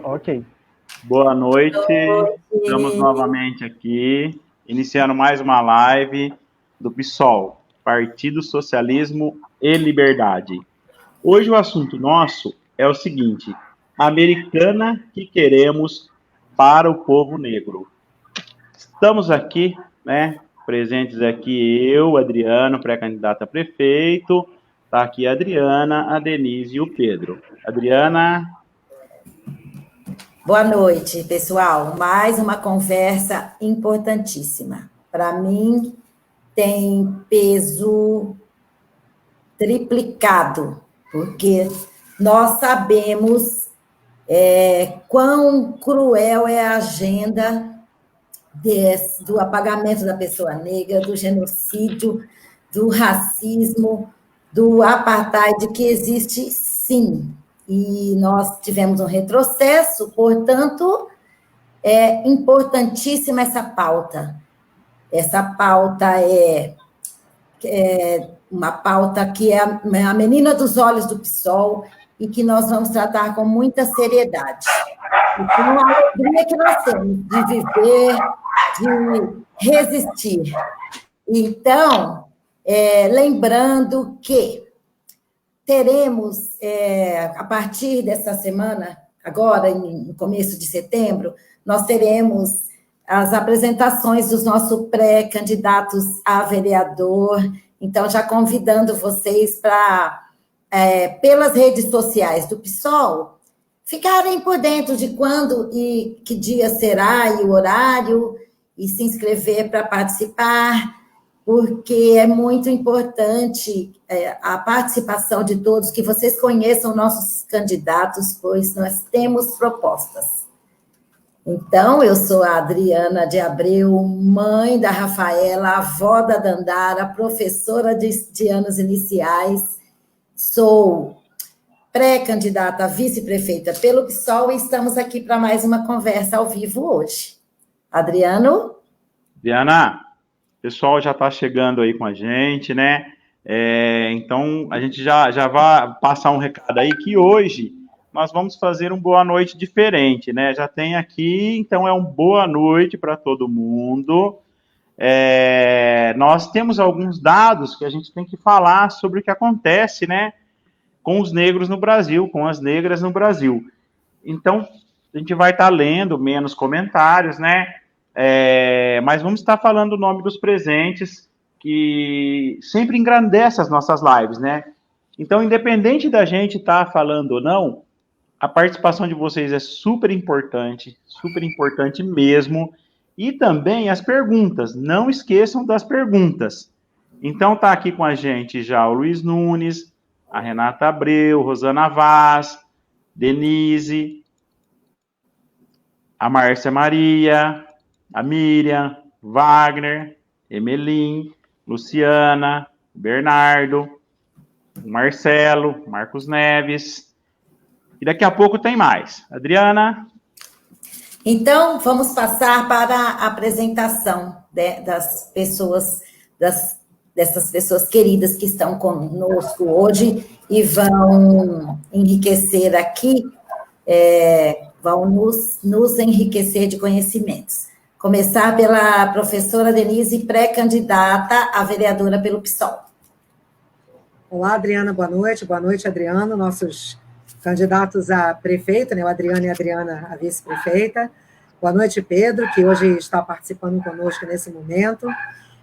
Ok. Boa noite. Estamos novamente aqui, iniciando mais uma live do PSOL, Partido Socialismo e Liberdade. Hoje o assunto nosso é o seguinte: a americana que queremos para o povo negro. Estamos aqui, né, presentes aqui eu, Adriano, pré-candidato a prefeito, está aqui a Adriana, a Denise e o Pedro. Adriana... Boa noite, pessoal. Mais uma conversa importantíssima. Para mim, tem peso triplicado, porque nós sabemos quão cruel é a agenda do apagamento da pessoa negra, do genocídio, do racismo, do apartheid, que existe, sim. E nós tivemos um retrocesso, portanto, é importantíssima essa pauta. Essa pauta é uma pauta que é a menina dos olhos do PSOL e que nós vamos tratar com muita seriedade. Então, a alegria que nós temos de viver, de resistir. Então, lembrando que teremos, a partir dessa semana, agora, no começo de setembro, nós teremos as apresentações dos nossos pré-candidatos a vereador. Então, já convidando vocês para, pelas redes sociais do PSOL, ficarem por dentro de quando e que dia será e o horário, e se inscrever para participar, porque é muito importante a participação de todos, que vocês conheçam nossos candidatos, pois nós temos propostas. Então, eu sou a Adriana de Abreu, mãe da Rafaela, avó da Dandara, professora de anos iniciais, sou pré-candidata a vice-prefeita pelo PSOL e estamos aqui para mais uma conversa ao vivo hoje. Adriano? Diana, o pessoal já está chegando aí com a gente, né? Então, a gente já vai passar um recado aí que hoje nós vamos fazer um boa noite diferente, né? Já tem aqui, então é um boa noite para todo mundo. Nós temos alguns dados que a gente tem que falar sobre o que acontece, né? Com os negros no Brasil, com as negras no Brasil. Então, a gente vai estar lendo menos comentários, né? Mas vamos estar falando o nome dos presentes, que sempre engrandece as nossas lives, né? Então, independente da gente estar falando ou não, a participação de vocês é super importante mesmo. E também as perguntas, não esqueçam das perguntas. Então, tá aqui com a gente já o Luiz Nunes, a Renata Abreu, Rosana Vaz, Denise, a Márcia Maria, a Miriam, Wagner, Emelim, Luciana, Bernardo, Marcelo, Marcos Neves. E daqui a pouco tem mais. Adriana? Então, vamos passar para a apresentação das pessoas, dessas pessoas queridas que estão conosco hoje e vão enriquecer aqui, vão nos enriquecer de conhecimentos. Começar pela professora Denise, pré-candidata a vereadora pelo PSOL. Olá, Adriana, boa noite. Boa noite, Adriano, nossos candidatos a prefeito, né? O Adriano e a Adriana, a vice-prefeita. Boa noite, Pedro, que hoje está participando conosco nesse momento.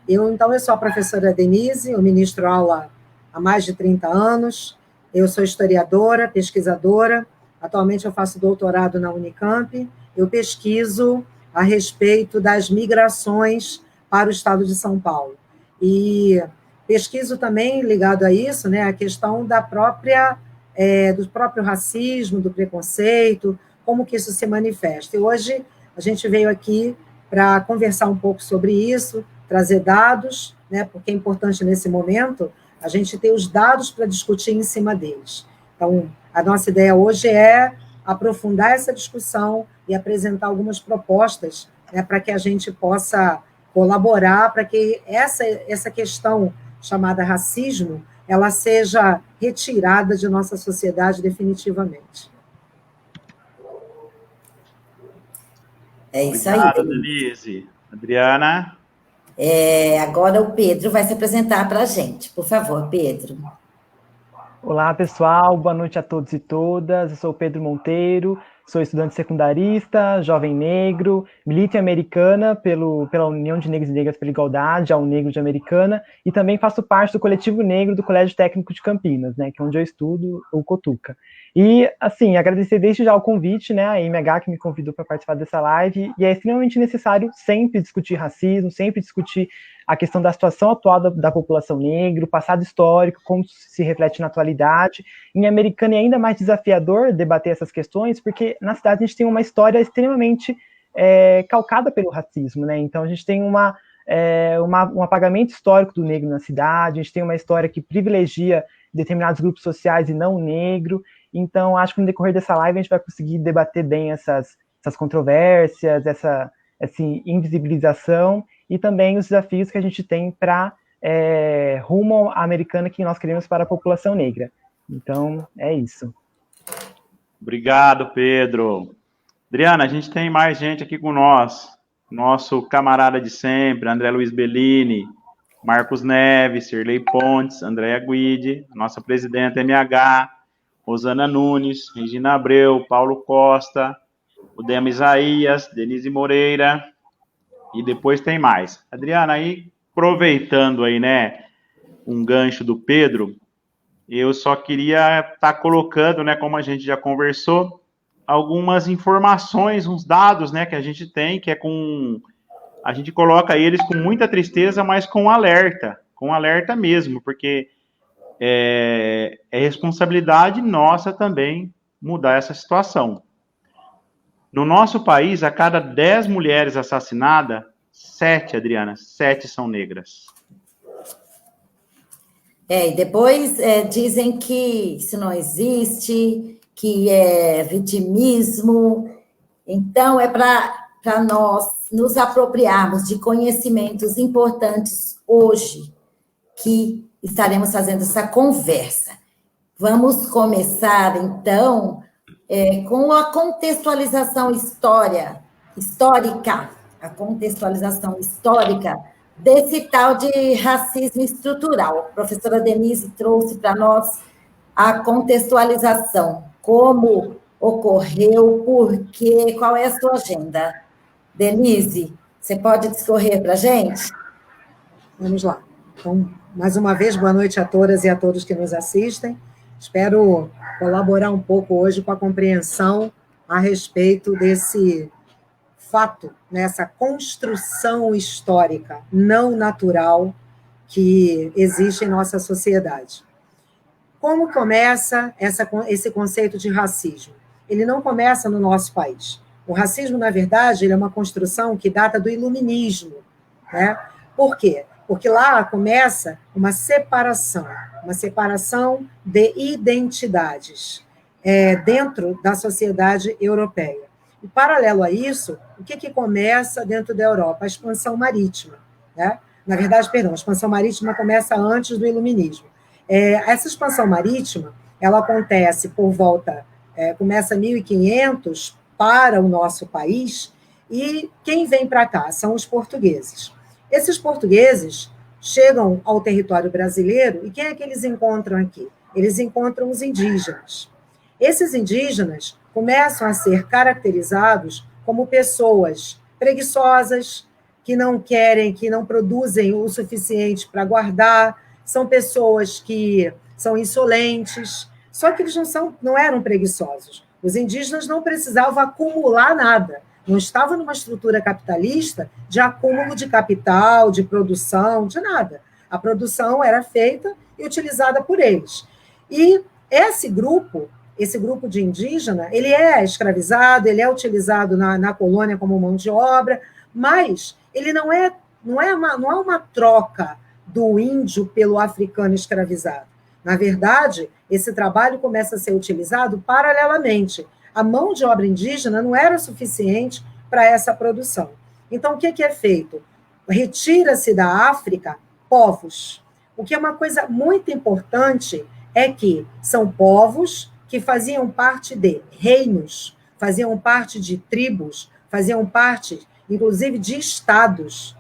Eu sou a professora Denise, eu ministro aula há mais de 30 anos, eu sou historiadora, pesquisadora, atualmente eu faço doutorado na Unicamp, eu pesquiso a respeito das migrações para o estado de São Paulo. E pesquiso também, ligado a isso, né, a questão da do próprio racismo, do preconceito, como que isso se manifesta. E hoje a gente veio aqui para conversar um pouco sobre isso, trazer dados, né, porque é importante nesse momento a gente ter os dados para discutir em cima deles. Então, a nossa ideia hoje é aprofundar essa discussão e apresentar algumas propostas, né, para que a gente possa colaborar para que essa questão chamada racismo ela seja retirada de nossa sociedade definitivamente. É isso aí, Obrigado, Denise. Denise. Adriana? Agora o Pedro vai se apresentar para a gente. Por favor, Pedro. Olá, pessoal. Boa noite a todos e todas. Eu sou o Pedro Monteiro, sou estudante secundarista, jovem negro, militante americana pela União de Negros e Negras pela Igualdade, a UNEGRO de Americana, e também faço parte do Coletivo Negro do Colégio Técnico de Campinas, né, que é onde eu estudo, o Cotuca. E, assim, agradecer desde já o convite, né, a MH que me convidou para participar dessa live, e é extremamente necessário sempre discutir racismo, sempre discutir a questão da situação atual da população negra, o passado histórico, como se reflete na atualidade. Em Americana é ainda mais desafiador debater essas questões, porque na cidade a gente tem uma história extremamente calcada pelo racismo, né? Então a gente tem um apagamento histórico do negro na cidade, a gente tem uma história que privilegia determinados grupos sociais e não o negro. Então acho que no decorrer dessa live a gente vai conseguir debater bem essas controvérsias, essa invisibilização, e também os desafios que a gente tem para rumo à Americana que nós queremos para a população negra. Então, é isso. Obrigado, Pedro. Adriana, a gente tem mais gente aqui com nós. Nosso camarada de sempre, André Luiz Bellini, Marcos Neves, Sirlei Pontes, Andréa Guide, nossa presidenta MH, Rosana Nunes, Regina Abreu, Paulo Costa, o Dema Isaías, Denise Moreira, e depois tem mais. Adriana, aí, aproveitando aí, né, um gancho do Pedro, eu só queria estar colocando, né, como a gente já conversou, algumas informações, uns dados, né, que a gente tem, que a gente coloca eles com muita tristeza, mas com alerta mesmo, porque é responsabilidade nossa também mudar essa situação. No nosso país, a cada 10 mulheres assassinadas, 7, Adriana, 7 são negras. E depois dizem que isso não existe, que é vitimismo. Então, é para nós nos apropriarmos de conhecimentos importantes hoje que estaremos fazendo essa conversa. Vamos começar, então, com a contextualização histórica, a contextualização histórica desse tal de racismo estrutural. A professora Denise trouxe para nós a contextualização, como ocorreu, por quê, qual é a sua agenda. Denise, você pode discorrer para a gente? Vamos lá. Então, mais uma vez, boa noite a todas e a todos que nos assistem. Espero colaborar um pouco hoje com a compreensão a respeito desse fato, nessa construção histórica não natural que existe em nossa sociedade. Como começa esse conceito de racismo? Ele não começa no nosso país. O racismo, na verdade, ele é uma construção que data do iluminismo, né? Por quê? Porque lá começa uma separação de identidades dentro da sociedade europeia. E, paralelo a isso, o que começa dentro da Europa? A expansão marítima. Né? Na verdade, a expansão marítima começa antes do iluminismo. Essa expansão marítima, ela acontece por volta, começa em 1500 para o nosso país, e quem vem para cá são os portugueses. Esses portugueses chegam ao território brasileiro, e quem é que eles encontram aqui? Eles encontram os indígenas. Esses indígenas começam a ser caracterizados como pessoas preguiçosas, que não querem, que não produzem o suficiente para guardar, são pessoas que são insolentes, só que eles não eram preguiçosos. Os indígenas não precisavam acumular nada, não estavam numa estrutura capitalista de acúmulo de capital, de produção, de nada. A produção era feita e utilizada por eles. E esse grupo de indígena, ele é escravizado, ele é utilizado na colônia como mão de obra, mas ele não é uma troca do índio pelo africano escravizado. Na verdade, esse trabalho começa a ser utilizado paralelamente. A mão de obra indígena não era suficiente para essa produção. Então, o que é feito? Retira-se da África povos. O que é uma coisa muito importante é que são povos que faziam parte de reinos, faziam parte de tribos, faziam parte, inclusive, de estados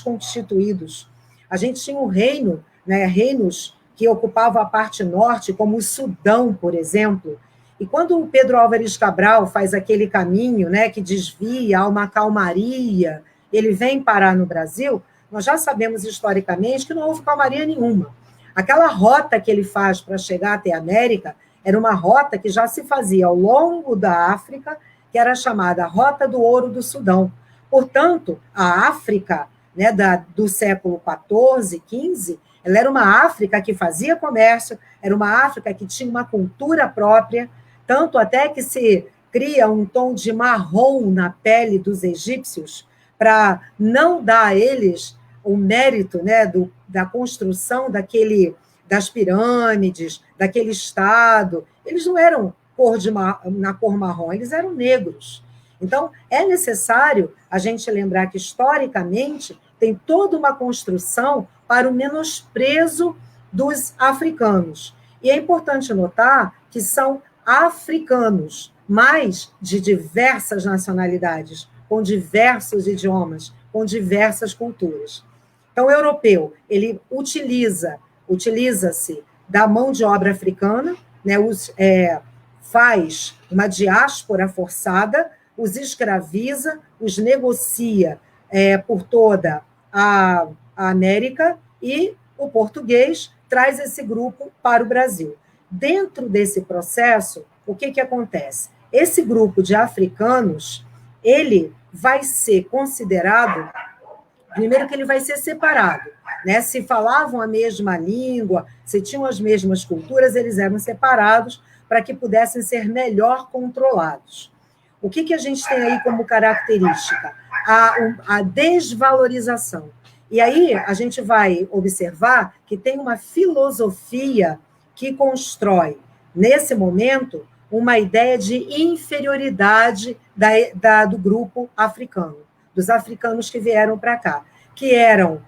constituídos. A gente tinha um reino, né, reinos que ocupavam a parte norte, como o Sudão, por exemplo. E quando o Pedro Álvares Cabral faz aquele caminho, né, que desvia a uma calmaria, ele vem parar no Brasil, nós já sabemos historicamente que não houve calmaria nenhuma. Aquela rota que ele faz para chegar até a América era uma rota que já se fazia ao longo da África, que era chamada Rota do Ouro do Sudão. Portanto, a África, né, do século XIV, XV, ela era uma África que fazia comércio, era uma África que tinha uma cultura própria, tanto até que se cria um tom de marrom na pele dos egípcios, para não dar a eles o mérito, né, da construção das pirâmides, daquele estado. Eles não eram na cor marrom, eles eram negros. Então, é necessário a gente lembrar que, historicamente, tem toda uma construção para o menosprezo dos africanos. E é importante notar que são africanos, mas de diversas nacionalidades, com diversos idiomas, com diversas culturas. Então, o europeu, ele utiliza-se da mão de obra africana, né, faz uma diáspora forçada, os escraviza, os negocia por toda a América, e o português traz esse grupo para o Brasil. Dentro desse processo, o que acontece? Esse grupo de africanos, ele vai ser considerado, primeiro que ele vai ser separado, né? Se falavam a mesma língua, se tinham as mesmas culturas, eles eram separados para que pudessem ser melhor controlados. O que a gente tem aí como característica? A desvalorização. E aí a gente vai observar que tem uma filosofia que constrói, nesse momento, uma ideia de inferioridade do grupo africano, dos africanos que vieram para cá, que eram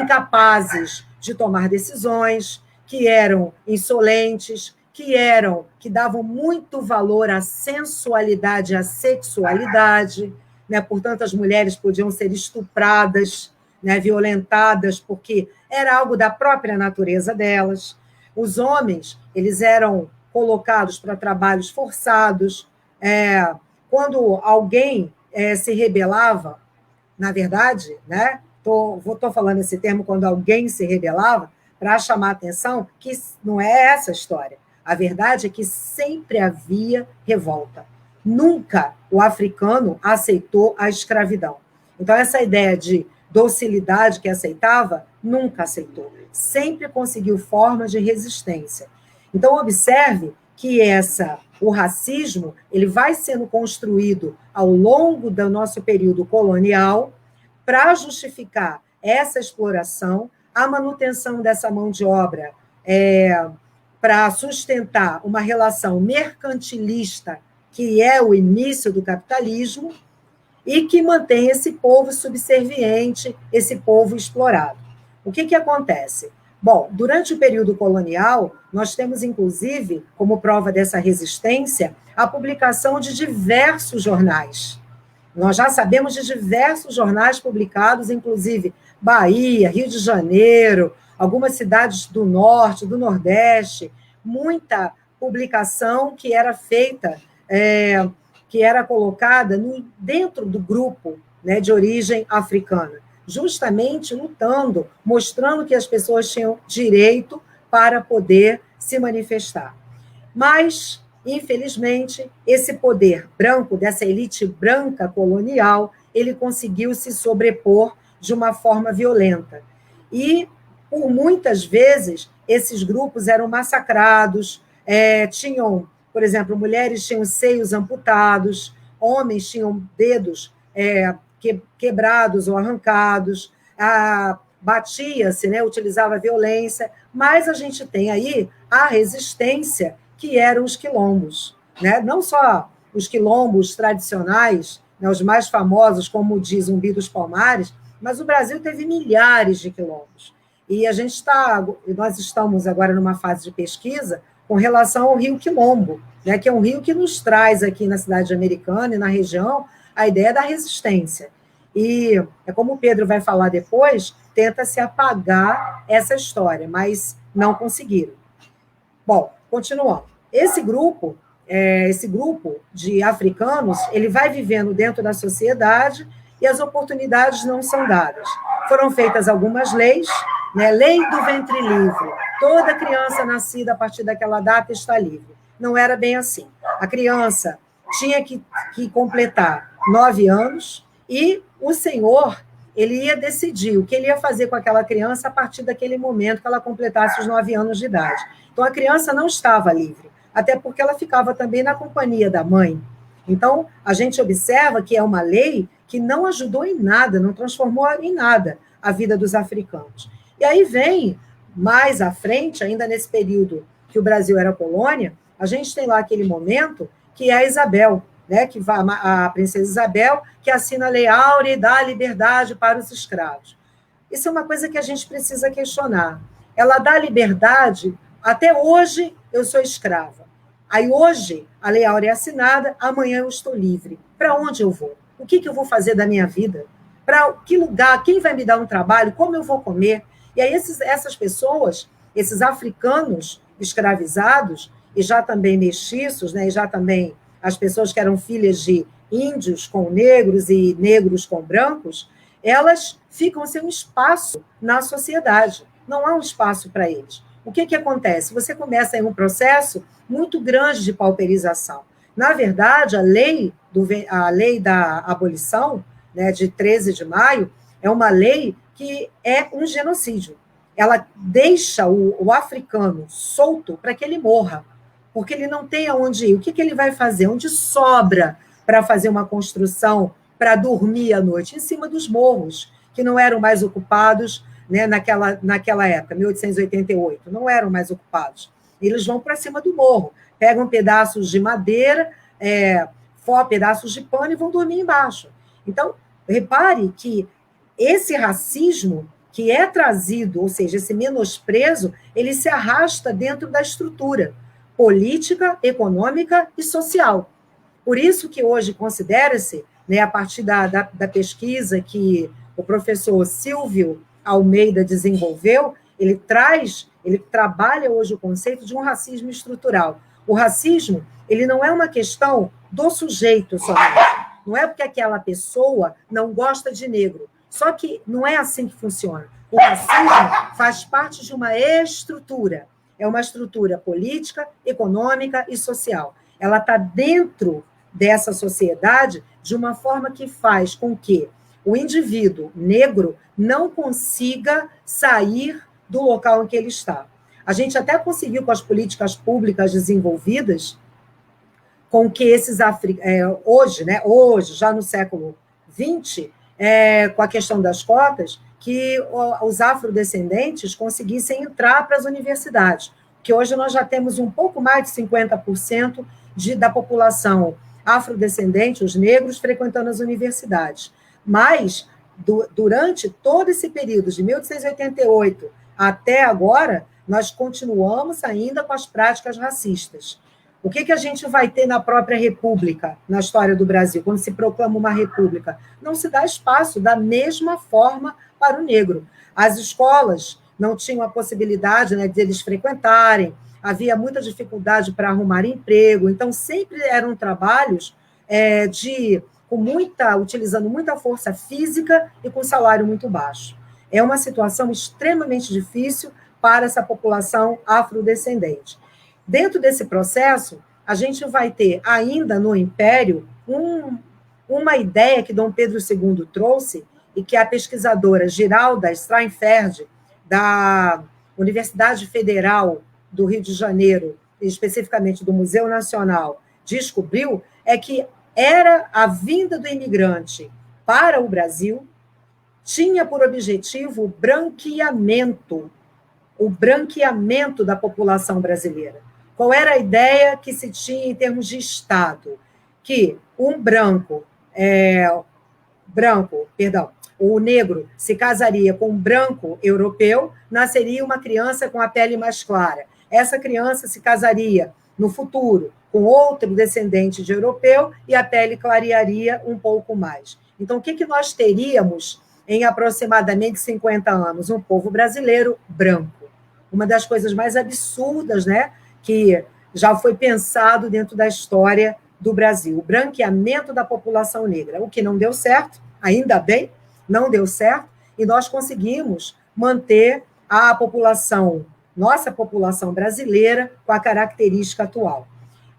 incapazes de tomar decisões, que eram insolentes, que davam muito valor à sensualidade, à sexualidade, né? Portanto, as mulheres podiam ser estupradas, né? Violentadas, porque era algo da própria natureza delas. Os homens, eles eram colocados para trabalhos forçados. Quando alguém se rebelava, na verdade, né? Estou falando esse termo, quando alguém se rebelava, para chamar a atenção que não é essa a história. A verdade é que sempre havia revolta. Nunca o africano aceitou a escravidão. Então, essa ideia de docilidade que aceitava, nunca aceitou. Sempre conseguiu formas de resistência. Então, observe que o racismo ele vai sendo construído ao longo do nosso período colonial para justificar essa exploração, a manutenção dessa mão de obra para sustentar uma relação mercantilista, que é o início do capitalismo, e que mantém esse povo subserviente, esse povo explorado. O que acontece? Bom, durante o período colonial, nós temos, inclusive, como prova dessa resistência, a publicação de diversos jornais. Nós já sabemos de diversos jornais publicados, inclusive Bahia, Rio de Janeiro, algumas cidades do norte, do nordeste, muita publicação que era feita, que era colocada dentro do grupo, né, de origem africana, justamente lutando, mostrando que as pessoas tinham direito para poder se manifestar. Mas, infelizmente, esse poder branco, dessa elite branca colonial, ele conseguiu se sobrepor de uma forma violenta. E, por muitas vezes, esses grupos eram massacrados, tinham, por exemplo, mulheres tinham seios amputados, homens tinham dedos quebrados ou arrancados, batia-se, né, utilizava violência, mas a gente tem aí a resistência, que eram os quilombos, né? Não só os quilombos tradicionais, né, os mais famosos, como diz Zumbi dos Palmares, mas o Brasil teve milhares de quilombos. E nós estamos agora numa fase de pesquisa com relação ao Rio Quilombo, né, que é um rio que nos traz aqui na cidade americana e na região a ideia da resistência. E é como o Pedro vai falar depois, tenta-se apagar essa história, mas não conseguiram. Bom, continuando. Esse grupo de africanos, ele vai vivendo dentro da sociedade e as oportunidades não são dadas. Foram feitas algumas leis, né? Lei do ventre livre. Toda criança nascida a partir daquela data está livre. Não era bem assim. A criança tinha que completar 9 anos e o senhor, ele ia decidir o que ele ia fazer com aquela criança a partir daquele momento que ela completasse os 9 anos de idade. Então, a criança não estava livre, até porque ela ficava também na companhia da mãe. Então, a gente observa que é uma lei que não ajudou em nada, não transformou em nada a vida dos africanos. E aí vem, mais à frente, ainda nesse período que o Brasil era colônia, a gente tem lá aquele momento que é a Isabel, né, que a princesa Isabel, que assina a Lei Áurea e dá liberdade para os escravos. Isso é uma coisa que a gente precisa questionar. Ela dá liberdade, até hoje eu sou escrava. Aí hoje a Lei Áurea é assinada, amanhã eu estou livre. Para onde eu vou? O que eu vou fazer da minha vida? Para que lugar? Quem vai me dar um trabalho? Como eu vou comer? E aí essas pessoas, esses africanos escravizados, e já também mestiços, né, e já também as pessoas que eram filhas de índios com negros e negros com brancos, elas ficam sem um espaço na sociedade. Não há um espaço para eles. O que acontece? Você começa em um processo muito grande de pauperização. Na verdade, a lei da abolição, né, de 13 de maio, é uma lei que é um genocídio. Ela deixa o africano solto para que ele morra, porque ele não tem aonde ir. O que ele vai fazer? Onde sobra para fazer uma construção para dormir à noite? Em cima dos morros, que não eram mais ocupados, né, naquela época, 1888, não eram mais ocupados. Eles vão para cima do morro, pegam pedaços de madeira, pedaços de pano e vão dormir embaixo. Então, repare que esse racismo que é trazido, ou seja, esse menosprezo, ele se arrasta dentro da estrutura política, econômica e social. Por isso que hoje considera-se, né, a partir da pesquisa que o professor Silvio Almeida desenvolveu, ele trabalha hoje o conceito de um racismo estrutural. O racismo, ele não é uma questão do sujeito somente, não é porque aquela pessoa não gosta de negro, só que não é assim que funciona. O racismo faz parte de uma estrutura, é uma estrutura política, econômica e social. Ela está dentro dessa sociedade de uma forma que faz com que o indivíduo negro não consiga sair do local em que ele está. A gente até conseguiu, com as políticas públicas desenvolvidas, com que esses hoje, já no século XX, com a questão das cotas, que os afrodescendentes conseguissem entrar para as universidades, que hoje nós já temos um pouco mais de 50% da população afrodescendente, os negros, frequentando as universidades. Mas, durante todo esse período, de 1888 até agora, nós continuamos ainda com as práticas racistas. O que a gente vai ter na própria república, na história do Brasil, quando se proclama uma república? Não se dá espaço da mesma forma para o negro. As escolas não tinham a possibilidade, né, de eles frequentarem, havia muita dificuldade para arrumar emprego, então sempre eram trabalhos utilizando muita força física e com salário muito baixo. É uma situação extremamente difícil para essa população afrodescendente. Dentro desse processo, a gente vai ter ainda no Império uma ideia que Dom Pedro II trouxe e que a pesquisadora Giralda Steinfeld, da Universidade Federal do Rio de Janeiro, especificamente do Museu Nacional, descobriu, é que era a vinda do imigrante para o Brasil, tinha por objetivo o branqueamento da população brasileira. Qual era a ideia que se tinha em termos de Estado? Que o negro se casaria com um branco europeu, nasceria uma criança com a pele mais clara. Essa criança se casaria no futuro, com outro descendente de europeu, e a pele clarearia um pouco mais. Então, o que nós teríamos em aproximadamente 50 anos? Um povo brasileiro branco. Uma das coisas mais absurdas, né, que já foi pensado dentro da história do Brasil, o branqueamento da população negra, o que não deu certo, ainda bem, não deu certo, e nós conseguimos manter a população, nossa população brasileira, com a característica atual.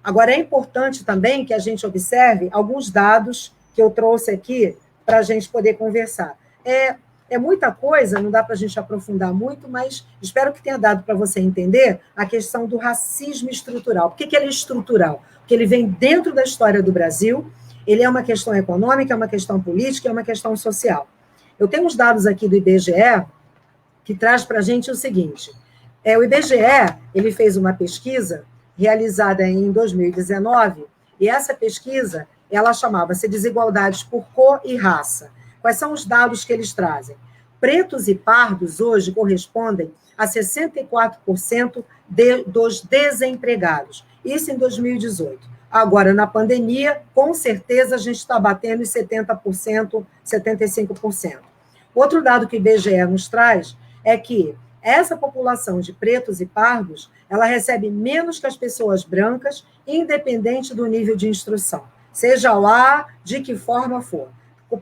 Agora, é importante também que a gente observe alguns dados que eu trouxe aqui para a gente poder conversar. É muita coisa, não dá para a gente aprofundar muito, mas espero que tenha dado para você entender a questão do racismo estrutural. Por que ele é estrutural? Porque ele vem dentro da história do Brasil, ele é uma questão econômica, é uma questão política, é uma questão social. Eu tenho uns dados aqui do IBGE que traz para a gente o seguinte, o IBGE ele fez uma pesquisa realizada em 2019, e essa pesquisa ela chamava-se Desigualdades por Cor e Raça. Quais são os dados que eles trazem? Pretos e pardos hoje correspondem a 64% dos desempregados. Isso em 2018. Agora, na pandemia, com certeza a gente está batendo em 70%, 75%. Outro dado que o IBGE nos traz é que essa população de pretos e pardos, ela recebe menos que as pessoas brancas, independente do nível de instrução, seja lá de que forma for.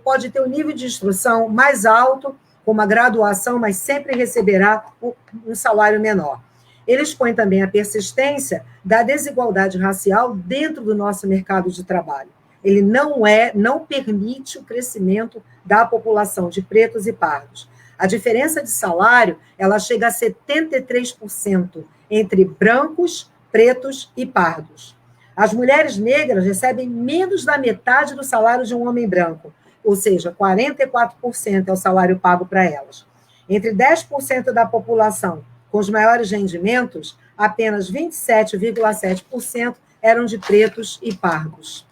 Pode ter um nível de instrução mais alto, com uma graduação, mas sempre receberá um salário menor. Ele expõe também a persistência da desigualdade racial dentro do nosso mercado de trabalho. Ele não permite o crescimento da população de pretos e pardos. A diferença de salário, ela chega a 73% entre brancos, pretos e pardos. As mulheres negras recebem menos da metade do salário de um homem branco, ou seja, 44% é o salário pago para elas. Entre 10% da população com os maiores rendimentos, apenas 27,7% eram de pretos e pardos.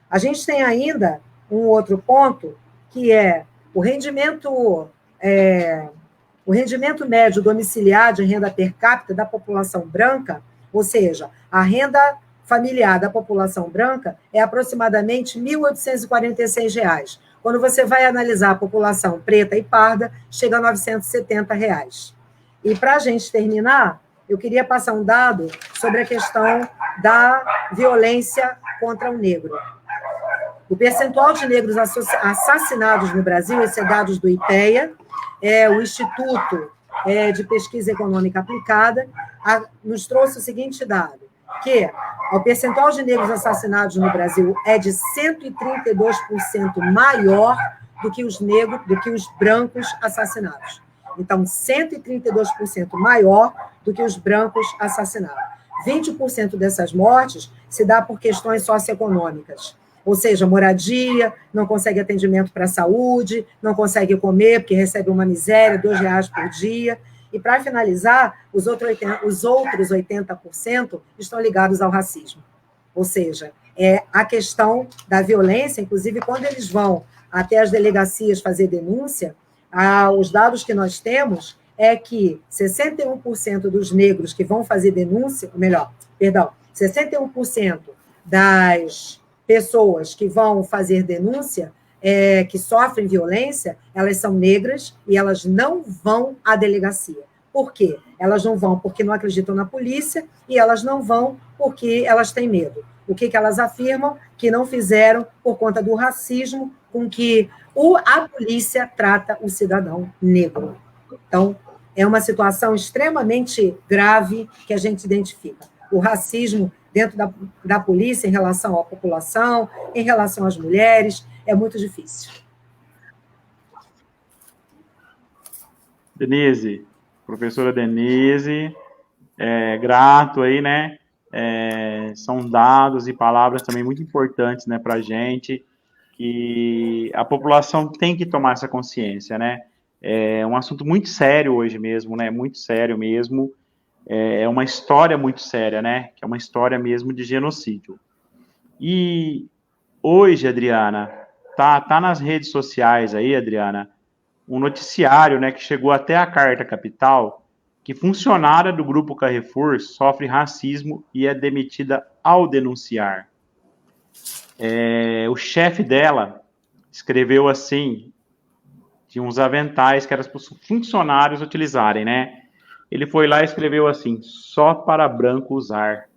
A gente tem ainda um outro ponto, que é o rendimento médio domiciliar de renda per capita da população branca, ou seja, a renda familiar da população branca é aproximadamente R$ 1.846. Quando você vai analisar a população preta e parda, chega a R$ 970. E, para a gente terminar, eu queria passar um dado sobre a questão da violência contra o negro. O percentual de negros assassinados no Brasil, esse é dados do IPEA, o Instituto de Pesquisa Econômica Aplicada, nos trouxe o seguinte dado, que o percentual de negros assassinados no Brasil é de 132% maior do que os brancos assassinados. Então, 132% maior do que os brancos assassinados. 20% dessas mortes se dá por questões socioeconômicas, ou seja, moradia, não consegue atendimento para a saúde, não consegue comer porque recebe uma miséria, R$2 por dia. E, para finalizar, os outros 80% estão ligados ao racismo. Ou seja, a questão da violência, inclusive, quando eles vão até as delegacias fazer denúncia, os dados que nós temos é que 61% dos negros que vão fazer denúncia, 61% das pessoas que vão fazer denúncia, que sofrem violência, elas são negras e elas não vão à delegacia. Por quê? Elas não vão porque não acreditam na polícia e elas não vão porque elas têm medo. O que elas afirmam? Que não fizeram por conta do racismo com que a polícia trata o cidadão negro. Então, é uma situação extremamente grave que a gente identifica. O racismo dentro da polícia em relação à população, em relação às mulheres, é muito difícil. Denise, professora Denise, grato aí, né? São dados e palavras também muito importantes, né, para a gente, que a população tem que tomar essa consciência, né? É um assunto muito sério hoje mesmo, né? Muito sério mesmo. É uma história muito séria, né? Que é uma história mesmo de genocídio. E hoje, Adriana, tá nas redes sociais aí, Adriana, um noticiário, né, que chegou até a Carta Capital, que funcionária do Grupo Carrefour sofre racismo e é demitida ao denunciar. O chefe dela escreveu assim, de uns aventais que eram para os funcionários utilizarem, né? Ele foi lá e escreveu assim, só para branco usar.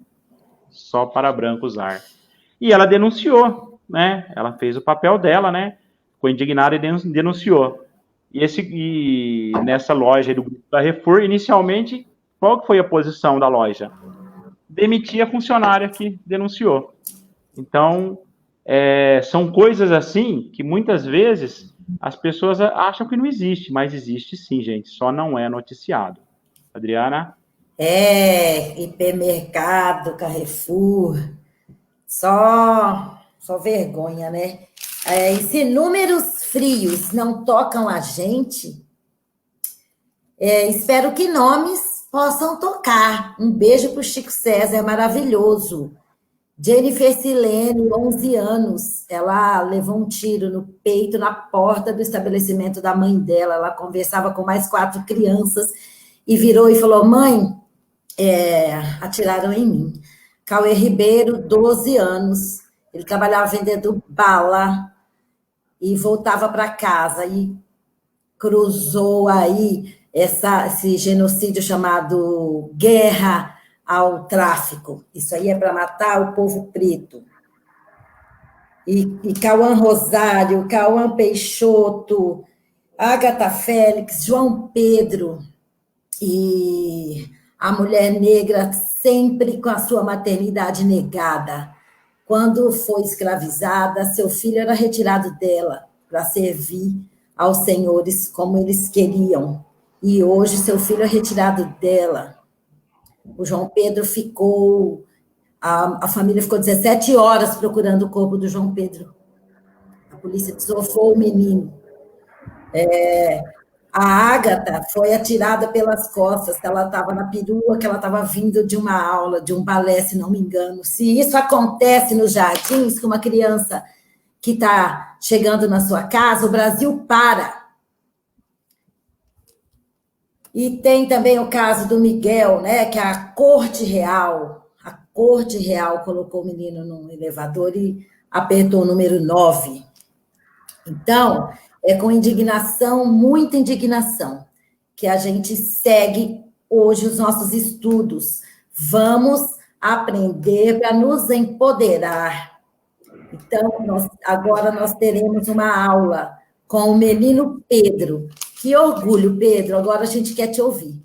Só para branco usar. E ela denunciou, né? Ela fez o papel dela, né? Ficou indignada e denunciou. E nessa loja do Grupo Carrefour, inicialmente, qual que foi a posição da loja? Demitir a funcionária que denunciou. Então, são coisas assim que muitas vezes as pessoas acham que não existe, mas existe sim, gente, só não é noticiado. Adriana? Hipermercado, Carrefour, só vergonha, né? E se números frios não tocam a gente, espero que nomes possam tocar. Um beijo para o Chico César, é maravilhoso. Jennifer Silene, 11 anos, ela levou um tiro no peito na porta do estabelecimento da mãe dela. Ela conversava com mais 4 crianças e virou e falou, mãe, atiraram em mim. Cauê Ribeiro, 12 anos, ele trabalhava vendendo bala e voltava para casa e cruzou aí esse genocídio chamado guerra ao tráfico. Isso aí é para matar o povo preto. E Cauã Rosário, Cauã Peixoto, Agatha Félix, João Pedro, e a mulher negra sempre com a sua maternidade negada. Quando foi escravizada, seu filho era retirado dela para servir aos senhores como eles queriam. E hoje seu filho é retirado dela. O João Pedro ficou... A família ficou 17 horas procurando o corpo do João Pedro. A polícia desovou o menino. A Ágata foi atirada pelas costas, que ela estava na perua, que ela estava vindo de uma aula, de um balé, se não me engano. Se isso acontece nos jardins, com uma criança que está chegando na sua casa, o Brasil para. E tem também o caso do Miguel, né, que a Corte Real colocou o menino num elevador e apertou o número 9. Então, é com indignação, muita indignação, que a gente segue hoje os nossos estudos. Vamos aprender para nos empoderar. Então, agora nós teremos uma aula com o menino Pedro. Que orgulho, Pedro. Agora a gente quer te ouvir.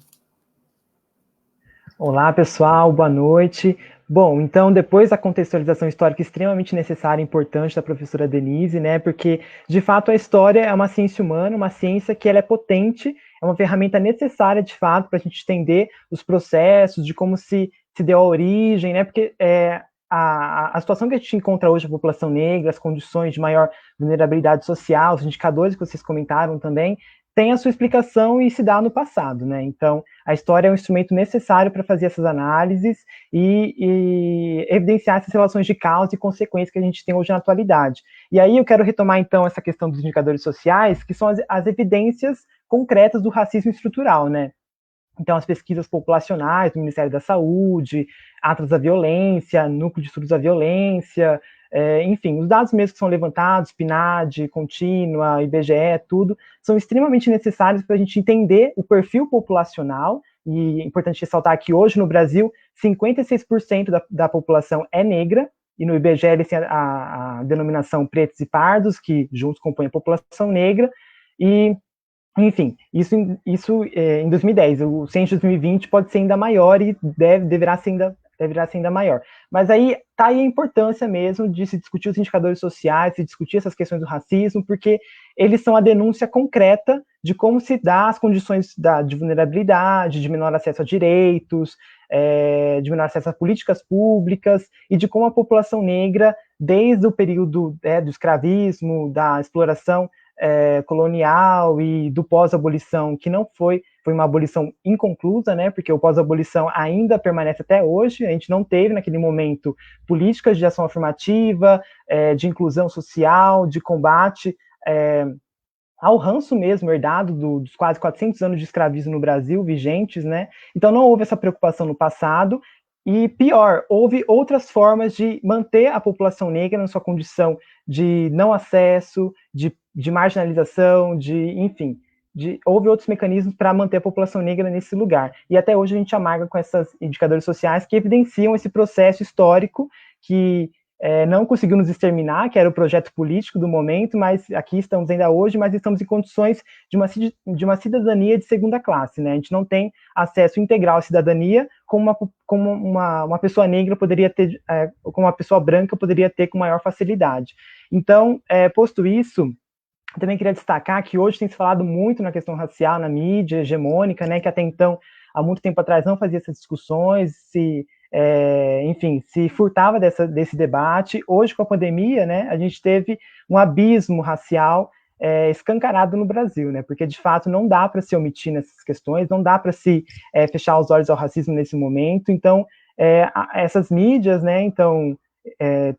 Olá, pessoal. Boa noite. Bom, então, depois da contextualização histórica extremamente necessária e importante da professora Denise, né, porque, de fato, a história é uma ciência humana, uma ciência que ela é potente, é uma ferramenta necessária, de fato, para a gente entender os processos, de como se deu a origem, né, porque a situação que a gente encontra hoje, a população negra, as condições de maior vulnerabilidade social, os indicadores que vocês comentaram também, tem a sua explicação e se dá no passado, né? Então, a história é um instrumento necessário para fazer essas análises e evidenciar essas relações de causa e consequência que a gente tem hoje na atualidade. E aí eu quero retomar, então, essa questão dos indicadores sociais, que são as evidências concretas do racismo estrutural, né? Então, as pesquisas populacionais do Ministério da Saúde, Atlas da Violência, Núcleo de Estudos da Violência, enfim, os dados mesmo que são levantados, PNAD, Contínua, IBGE, tudo, são extremamente necessários para a gente entender o perfil populacional, e é importante ressaltar que hoje no Brasil, 56% da população é negra, e no IBGE eles têm a denominação pretos e pardos, que juntos compõem a população negra, e, enfim, isso em 2010, o censo de 2020 pode ser ainda maior e deverá ser ainda maior. Mas aí está aí a importância mesmo de se discutir os indicadores sociais, se discutir essas questões do racismo, porque eles são a denúncia concreta de como se dá as condições de vulnerabilidade, de menor acesso a direitos, de menor acesso a políticas públicas, e de como a população negra, desde o período do escravismo, da exploração colonial e do pós-abolição, que não foi uma abolição inconclusa, né, porque o pós-abolição ainda permanece até hoje, a gente não teve naquele momento políticas de ação afirmativa, de inclusão social, de combate ao ranço mesmo herdado dos quase 400 anos de escravismo no Brasil vigentes, né? Então não houve essa preocupação no passado, e pior, houve outras formas de manter a população negra na sua condição de não acesso, de marginalização, enfim, houve outros mecanismos para manter a população negra nesse lugar. E até hoje a gente amarga com esses indicadores sociais que evidenciam esse processo histórico que não conseguiu nos exterminar, que era o projeto político do momento, mas aqui estamos ainda hoje, mas estamos em condições de uma cidadania de segunda classe, né? A gente não tem acesso integral à cidadania como uma pessoa negra poderia ter, como uma pessoa branca poderia ter com maior facilidade. Então, posto isso, também queria destacar que hoje tem se falado muito na questão racial, na mídia hegemônica, né, que até então, há muito tempo atrás, não fazia essas discussões, enfim, se furtava desse debate. Hoje, com a pandemia, né, a gente teve um abismo racial escancarado no Brasil, né, porque, de fato, não dá para se omitir nessas questões, não dá para se fechar os olhos ao racismo nesse momento. Então, essas mídias, né, então,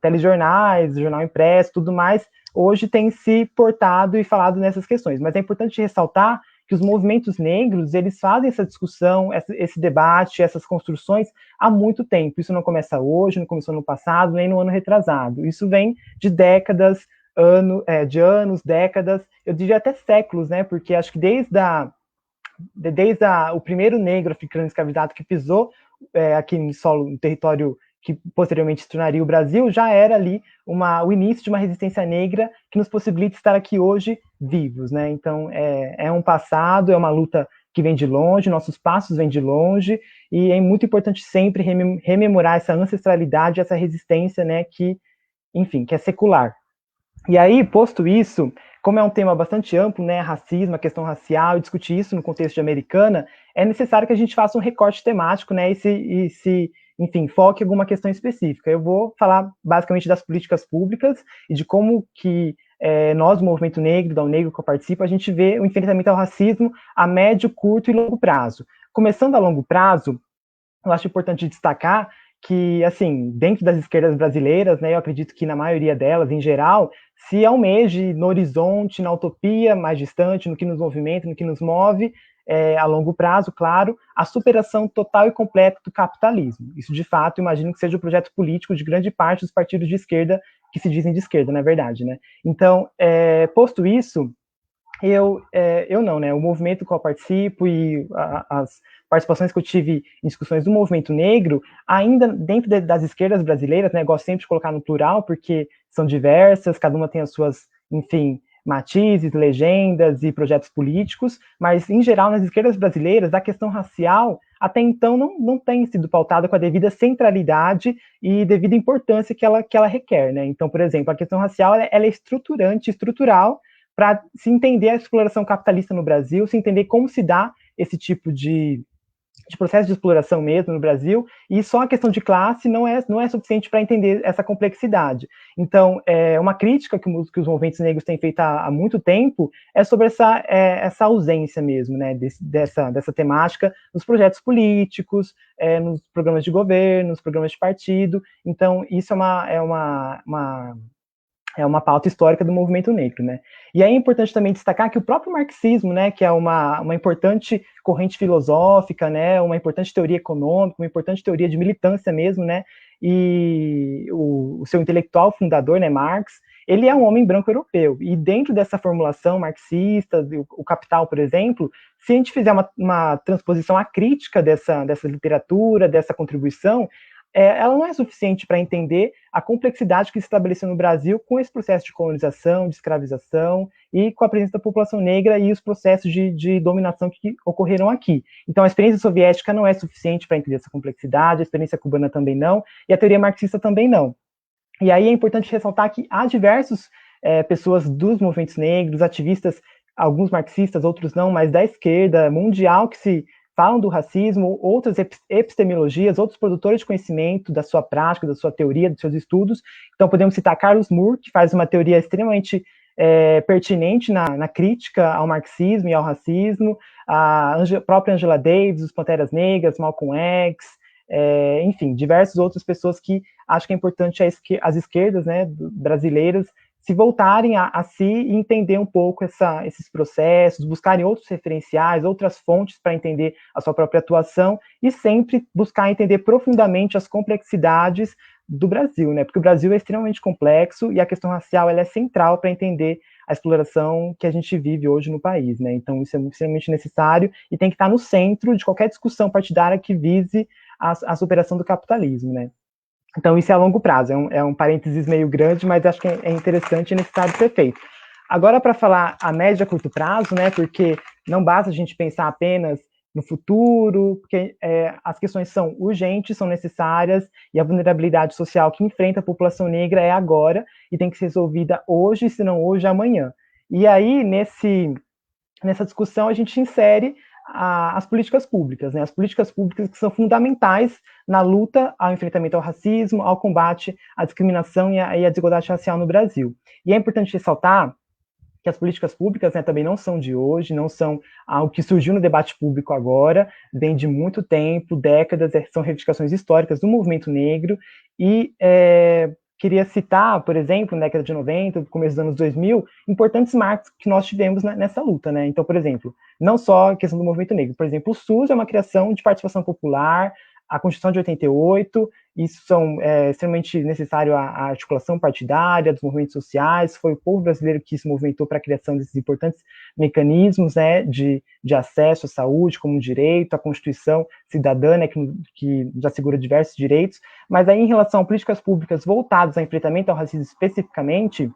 telejornais, jornal impresso, tudo mais, hoje tem se portado e falado nessas questões. Mas é importante ressaltar que os movimentos negros, eles fazem essa discussão, esse debate, essas construções há muito tempo. Isso não começa hoje, não começou no passado, nem no ano retrasado. Isso vem de décadas, anos, décadas, eu diria até séculos, né? Porque acho que desde o primeiro negro africano escravizado que pisou aqui no território que posteriormente se tornaria o Brasil, já era ali o início de uma resistência negra que nos possibilita estar aqui hoje vivos, né? Então, é um passado, é uma luta que vem de longe, nossos passos vêm de longe, e é muito importante sempre rememorar essa ancestralidade, essa resistência, né, que, enfim, que é secular. E aí, posto isso, como é um tema bastante amplo, né, racismo, a questão racial, e discutir isso no contexto de Americana, é necessário que a gente faça um recorte temático, né, enfim, foque em alguma questão específica. Eu vou falar basicamente das políticas públicas e de como que nós, o Movimento Negro, da UNEGRO, que eu participo, a gente vê o enfrentamento ao racismo a médio, curto e longo prazo. Começando a longo prazo, eu acho importante destacar que, assim, dentro das esquerdas brasileiras, né, eu acredito que na maioria delas, em geral, se almeje no horizonte, na utopia mais distante, no que nos movimenta, no que nos move, a longo prazo, claro, a superação total e completa do capitalismo. Isso, de fato, imagino que seja o projeto político de grande parte dos partidos de esquerda, que se dizem de esquerda, na verdade, né? Então, posto isso, eu não, né? O movimento que eu participo e as participações que eu tive em discussões do movimento negro, ainda dentro das esquerdas brasileiras, né? Gosto sempre de colocar no plural, porque são diversas, cada uma tem as suas, enfim, matizes, legendas e projetos políticos, mas, em geral, nas esquerdas brasileiras, a questão racial, até então, não tem sido pautada com a devida centralidade e devida importância que ela requer, né? Então, por exemplo, a questão racial, ela é estrutural, para se entender a exploração capitalista no Brasil, se entender como se dá esse tipo de processo de exploração mesmo no Brasil, e só a questão de classe não é suficiente para entender essa complexidade. Então, uma crítica que os movimentos negros têm feito há muito tempo é sobre essa ausência mesmo, né, dessa temática nos projetos políticos, nos programas de governo, nos programas de partido. Então, isso é uma pauta histórica do movimento negro, né? E aí é importante também destacar que o próprio marxismo, né, que é uma importante corrente filosófica, né, uma importante teoria econômica, uma importante teoria de militância mesmo, né, e o seu intelectual fundador, né, Marx, ele é um homem branco europeu, e dentro dessa formulação marxista, o Capital, por exemplo, se a gente fizer uma transposição acrítica dessa literatura, dessa contribuição, ela não é suficiente para entender a complexidade que se estabeleceu no Brasil com esse processo de colonização, de escravização e com a presença da população negra e os processos de dominação que ocorreram aqui. Então, a experiência soviética não é suficiente para entender essa complexidade, a experiência cubana também não, e a teoria marxista também não. E aí é importante ressaltar que há diversas pessoas dos movimentos negros, ativistas, alguns marxistas, outros não, mas da esquerda mundial que se falam do racismo, outras epistemologias, outros produtores de conhecimento da sua prática, da sua teoria, dos seus estudos. Então, podemos citar Carlos Moore, que faz uma teoria extremamente pertinente na crítica ao marxismo e ao racismo, a própria Angela Davis, os Panteras Negras, Malcolm X, enfim, diversas outras pessoas que acho que é importante as esquerdas, né, brasileiras se voltarem a si e entender um pouco esses processos, buscarem outros referenciais, outras fontes para entender a sua própria atuação e sempre buscar entender profundamente as complexidades do Brasil, né? Porque o Brasil é extremamente complexo e a questão racial ela é central para entender a exploração que a gente vive hoje no país, né? Então isso é extremamente necessário e tem que estar no centro de qualquer discussão partidária que vise a superação do capitalismo, né? Então isso é a longo prazo, é um parênteses meio grande, mas acho que é interessante e necessário ser feito. Agora, para falar a médio e a curto prazo, né? Porque não basta a gente pensar apenas no futuro, porque as questões são urgentes, são necessárias, e a vulnerabilidade social que enfrenta a população negra é agora, e tem que ser resolvida hoje, se não hoje, amanhã. E aí, nessa discussão, a gente insere as políticas públicas, né? As políticas públicas que são fundamentais na luta ao enfrentamento ao racismo, ao combate à discriminação e à desigualdade racial no Brasil. E é importante ressaltar que as políticas públicas, né, também não são de hoje, não são algo que surgiu no debate público agora, vem de muito tempo, décadas, são reivindicações históricas do movimento negro, e queria citar, por exemplo, na década de 90, começo dos anos 2000, importantes marcos que nós tivemos nessa luta, né? Então, por exemplo, não só a questão do movimento negro, por exemplo, o SUS é uma criação de participação popular, a Constituição de 88, isso são extremamente necessário a articulação partidária dos movimentos sociais, foi o povo brasileiro que se movimentou para a criação desses importantes mecanismos, né, de acesso à saúde como um direito, a Constituição cidadã, né, que nos assegura diversos direitos, mas aí em relação a políticas públicas voltadas ao enfrentamento ao racismo especificamente,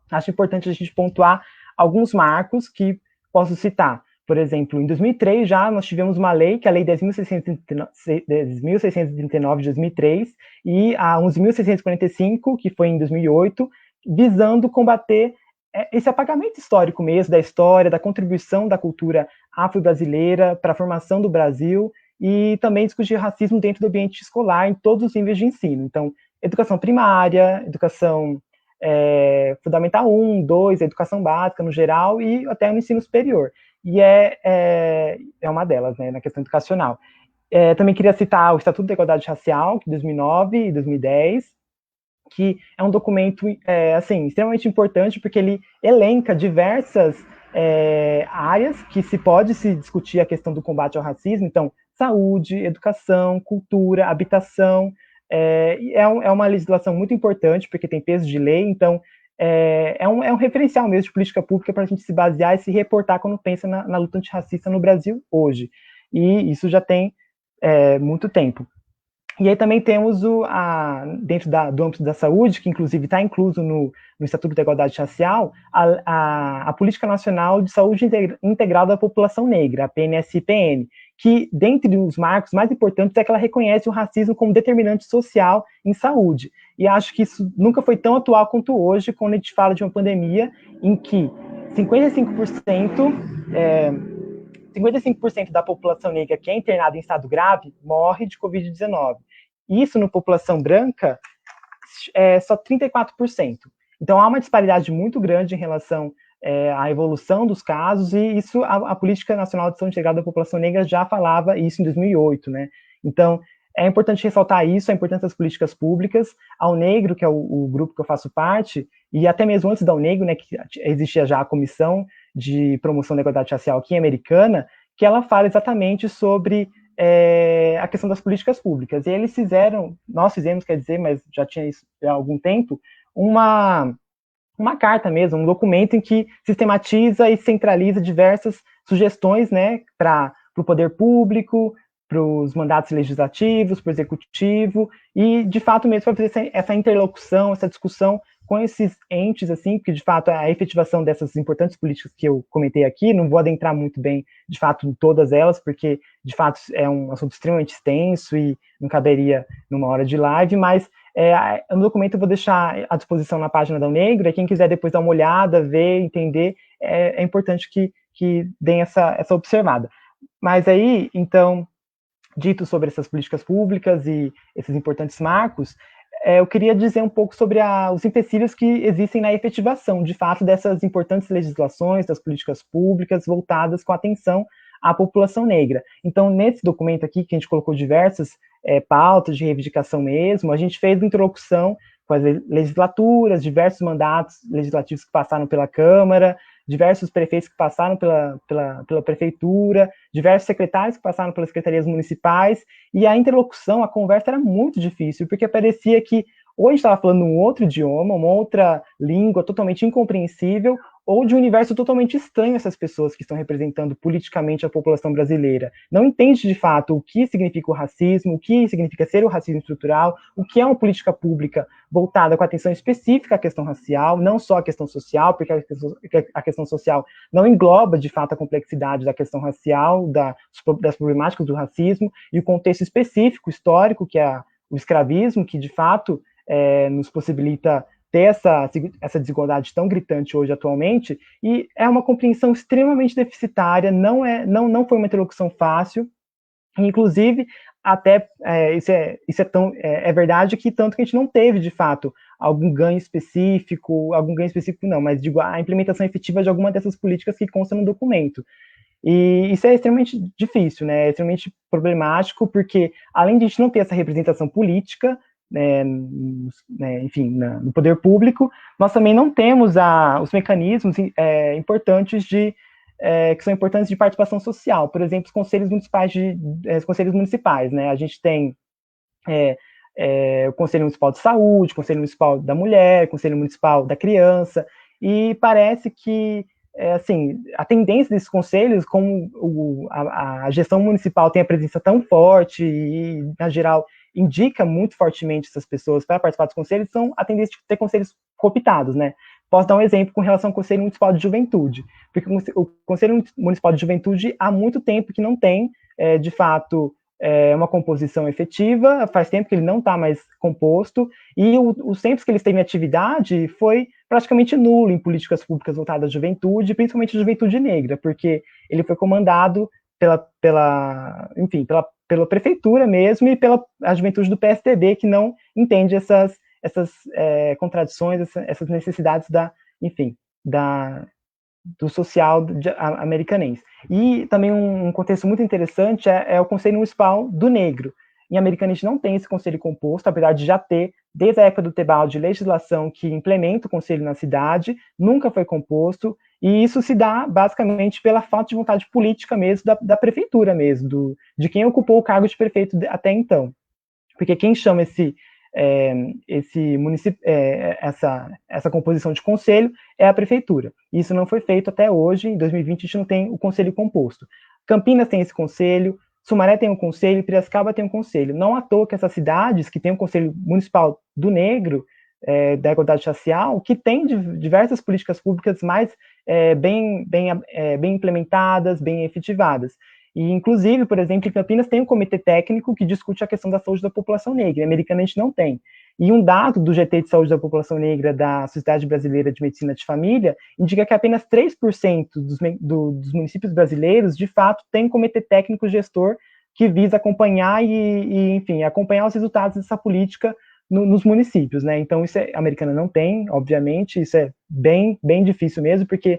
acho importante a gente pontuar alguns marcos que posso citar. Por exemplo, em 2003 já nós tivemos uma lei, que é a Lei 10.639 de 2003, e a 11.645, que foi em 2008, visando combater esse apagamento histórico mesmo, da história, da contribuição da cultura afro-brasileira para a formação do Brasil, e também discutir racismo dentro do ambiente escolar, em todos os níveis de ensino. Então, educação primária, educação fundamental 1, 2, educação básica no geral, e até no ensino superior. E é uma delas, né, na questão educacional. Também queria citar o Estatuto da Igualdade Racial, de 2009 e 2010, que é um documento assim, extremamente importante, porque ele elenca diversas áreas que se pode se discutir a questão do combate ao racismo, então, saúde, educação, cultura, habitação, é uma legislação muito importante, porque tem peso de lei, então, é um referencial mesmo de política pública para a gente se basear e se reportar quando pensa na luta antirracista no Brasil hoje. E isso já tem muito tempo. E aí também temos dentro do âmbito da saúde, que inclusive está incluso no Estatuto da Igualdade Racial, a Política Nacional de Saúde Integral da População Negra, a PNSPN, que, dentre os marcos mais importantes, é que ela reconhece o racismo como determinante social em saúde. E acho que isso nunca foi tão atual quanto hoje, quando a gente fala de uma pandemia em que 55% da população negra que é internada em estado grave morre de Covid-19. Isso, na população branca, é só 34%. Então, há uma disparidade muito grande em relação à evolução dos casos, e isso a Política Nacional de Saúde Integrada da População Negra já falava isso em 2008, né? Então, é importante ressaltar isso, a importância das políticas públicas. A UNEGRO, que é o grupo que eu faço parte, e até mesmo antes da UNEGRO, né, que existia já a Comissão de Promoção da Igualdade Racial aqui em Americana, que ela fala exatamente sobre a questão das políticas públicas. E eles nós fizemos, quer dizer, mas já tinha isso há algum tempo, uma carta mesmo, um documento em que sistematiza e centraliza diversas sugestões, né, para o poder público, para os mandatos legislativos, para o executivo, e de fato mesmo para fazer essa interlocução, essa discussão com esses entes, assim, porque de fato a efetivação dessas importantes políticas que eu comentei aqui, não vou adentrar muito bem, de fato, em todas elas, porque de fato é um assunto extremamente extenso e não caberia numa hora de live, mas no documento eu vou deixar à disposição na página da UNEGRO, e quem quiser depois dar uma olhada, ver, entender, é importante que deem essa observada. Mas aí, então, dito sobre essas políticas públicas e esses importantes marcos, eu queria dizer um pouco sobre os empecilhos que existem na efetivação, de fato, dessas importantes legislações, das políticas públicas voltadas com atenção à população negra. Então, nesse documento aqui, que a gente colocou diversas pautas de reivindicação mesmo, a gente fez uma introdução com as legislaturas, diversos mandatos legislativos que passaram pela Câmara, diversos prefeitos que passaram pela prefeitura, diversos secretários que passaram pelas secretarias municipais, e a interlocução, a conversa era muito difícil, porque parecia que ou a gente estava falando um outro idioma, uma outra língua totalmente incompreensível, ou de um universo totalmente estranho a essas pessoas que estão representando politicamente a população brasileira. Não entende, de fato, o que significa o racismo, o que significa ser o racismo estrutural, o que é uma política pública voltada com atenção específica à questão racial, não só à questão social, porque a questão social não engloba, de fato, a complexidade da questão racial, das problemáticas do racismo, e o contexto específico, histórico, que é o escravismo, que, de fato, nos possibilita ter essa desigualdade tão gritante hoje, atualmente, e é uma compreensão extremamente deficitária, não foi uma interlocução fácil, inclusive, até, isso é verdade, que tanto que a gente não teve, de fato, algum ganho específico não, mas digo, a implementação efetiva de alguma dessas políticas que constam no documento. E isso é extremamente difícil, né, é extremamente problemático, porque, além de a gente não ter essa representação política, enfim, no poder público, nós também não temos os mecanismos importantes que são importantes de participação social. Por exemplo, os conselhos municipais, né? A gente tem o Conselho Municipal de Saúde, o Conselho Municipal da Mulher, o Conselho Municipal da Criança, e parece que assim, a tendência desses conselhos, como a gestão municipal tem a presença tão forte e, na geral, indica muito fortemente essas pessoas para participar dos conselhos, são a tendência de ter conselhos cooptados, né? Posso dar um exemplo com relação ao Conselho Municipal de Juventude, porque o Conselho Municipal de Juventude há muito tempo que não tem, de fato, uma composição efetiva, faz tempo que ele não está mais composto, e os tempos que eles têm em atividade foi praticamente nulo em políticas públicas voltadas à juventude, principalmente à juventude negra, porque ele foi comandado pela prefeitura mesmo e pela juventude do PSDB, que não entende essas contradições, essas necessidades do social americanense. E também um contexto muito interessante é o Conselho Municipal do Negro. Em Americanense não tem esse conselho composto, apesar de já ter, desde a época do Tebaldi, legislação que implementa o conselho na cidade, nunca foi composto, e isso se dá basicamente pela falta de vontade política mesmo, da prefeitura mesmo, de quem ocupou o cargo de prefeito até então. Porque quem chama essa composição de conselho é a prefeitura. Isso não foi feito até hoje, em 2020 a gente não tem o conselho composto. Campinas tem esse conselho, Sumaré tem um conselho, Piracicaba tem um conselho. Não à toa que essas cidades que têm um conselho municipal do negro, da igualdade racial, que tem diversas políticas públicas mais bem implementadas, bem efetivadas. E, inclusive, por exemplo, em Campinas tem um comitê técnico que discute a questão da saúde da população negra. Em Americana a gente não tem. E um dado do GT de Saúde da População Negra da Sociedade Brasileira de Medicina de Família indica que apenas 3% dos municípios brasileiros, de fato, tem um comitê técnico gestor que visa acompanhar enfim, acompanhar os resultados dessa política nos municípios, né? Então, isso a Americana não tem, obviamente, isso é bem difícil mesmo, porque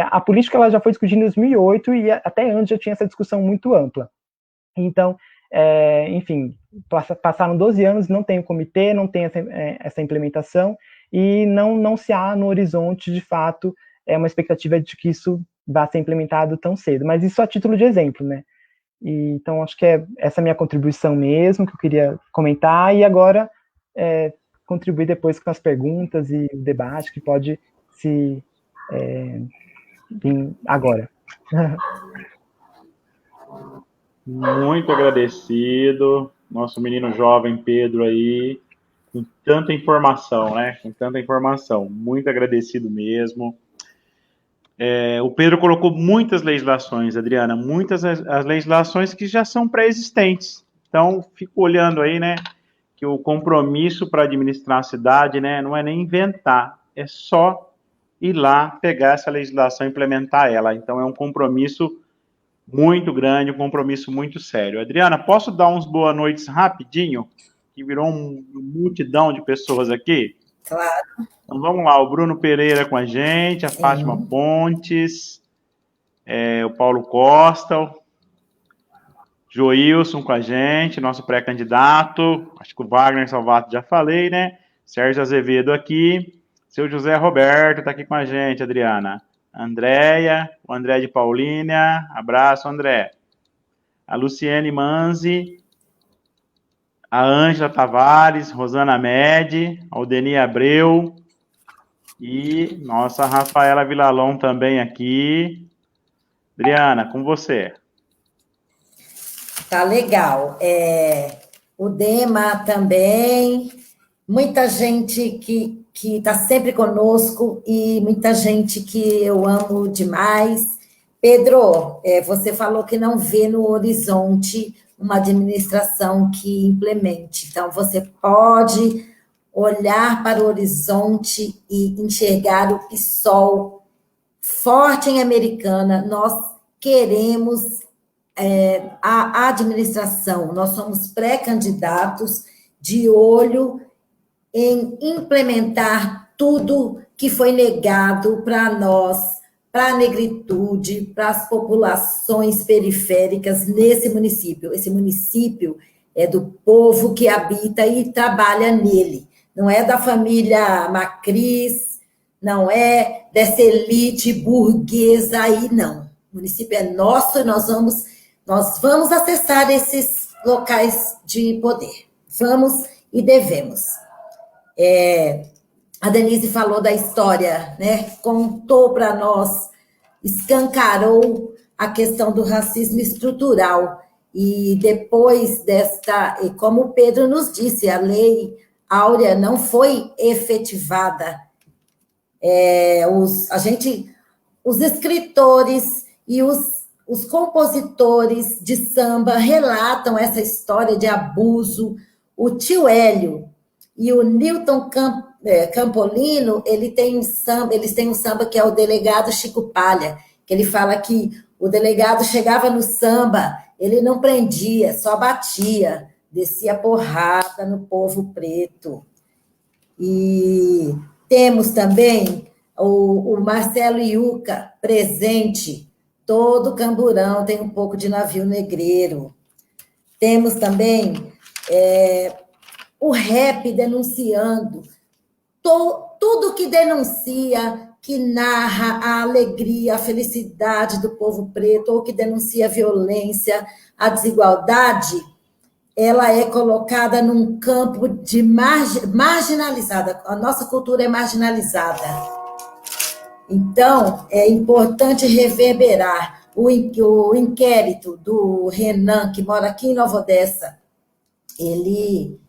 a política ela já foi discutida em 2008 e até antes já tinha essa discussão muito ampla. Então, enfim, passaram 12 anos, não tem o comitê, não tem essa implementação, e não se há no horizonte, de fato, uma expectativa de que isso vá ser implementado tão cedo. Mas isso a título de exemplo, né? Então, acho que essa minha contribuição mesmo, que eu queria comentar, e agora contribuir depois com as perguntas e o debate que pode se vir agora. Muito agradecido, nosso menino jovem Pedro aí, com tanta informação, né? Com tanta informação, muito agradecido mesmo. O Pedro colocou muitas legislações, Adriana, muitas as legislações que já são pré-existentes. Então, fico olhando aí, né, que o compromisso para administrar a cidade, né, não é nem inventar, é só ir lá, pegar essa legislação e implementar ela. Então, é um compromisso muito grande, um compromisso muito sério. Adriana, posso dar uns boa noites rapidinho? Que virou uma multidão de pessoas aqui. Claro. Então vamos lá, o Bruno Pereira com a gente, a Fátima Pontes, o Paulo Costa, o Joilson com a gente, nosso pré-candidato, acho que o Wagner Salvato já falei, né? Sérgio Azevedo aqui. Seu José Roberto está aqui com a gente, Adriana. Andréia, o André de Paulínia. Abraço, André. A Luciene Manzi. A Ângela Tavares, Rosana Medi, Aldeni Abreu. E nossa Rafaela Vilalon também aqui. Adriana, com você. Tá legal. O Dema também, muita gente que está sempre conosco e muita gente que eu amo demais. Pedro, você falou que não vê no horizonte uma administração que implemente. Então, você pode olhar para o horizonte e enxergar o PSOL forte em Americana. Nós queremos a administração, nós somos pré-candidatos de olho em implementar tudo que foi negado para nós, para a negritude, para as populações periféricas nesse município. Esse município é do povo que habita e trabalha nele, não é da família Macris, não é dessa elite burguesa aí, não. O município é nosso e nós vamos acessar esses locais de poder. Vamos e devemos. A Denise falou da história, né? Contou para nós, escancarou a questão do racismo estrutural. E depois como o Pedro nos disse, a Lei Áurea não foi efetivada. Os escritores e os compositores de samba relatam essa história de abuso. O tio Hélio e o Newton Campolino, eles têm um samba que é o Delegado Chico Palha, que ele fala que o delegado chegava no samba, ele não prendia, só batia, descia porrada no povo preto. E temos também o Marcelo Iuca, presente. Todo Camburão tem um pouco de navio negreiro. Temos também o rap denunciando. Tudo que denuncia, que narra a alegria, a felicidade do povo preto, ou que denuncia a violência, a desigualdade, ela é colocada num campo de marginalizada. A nossa cultura é marginalizada. Então, é importante reverberar o inquérito do Renan, que mora aqui em Nova Odessa. Ele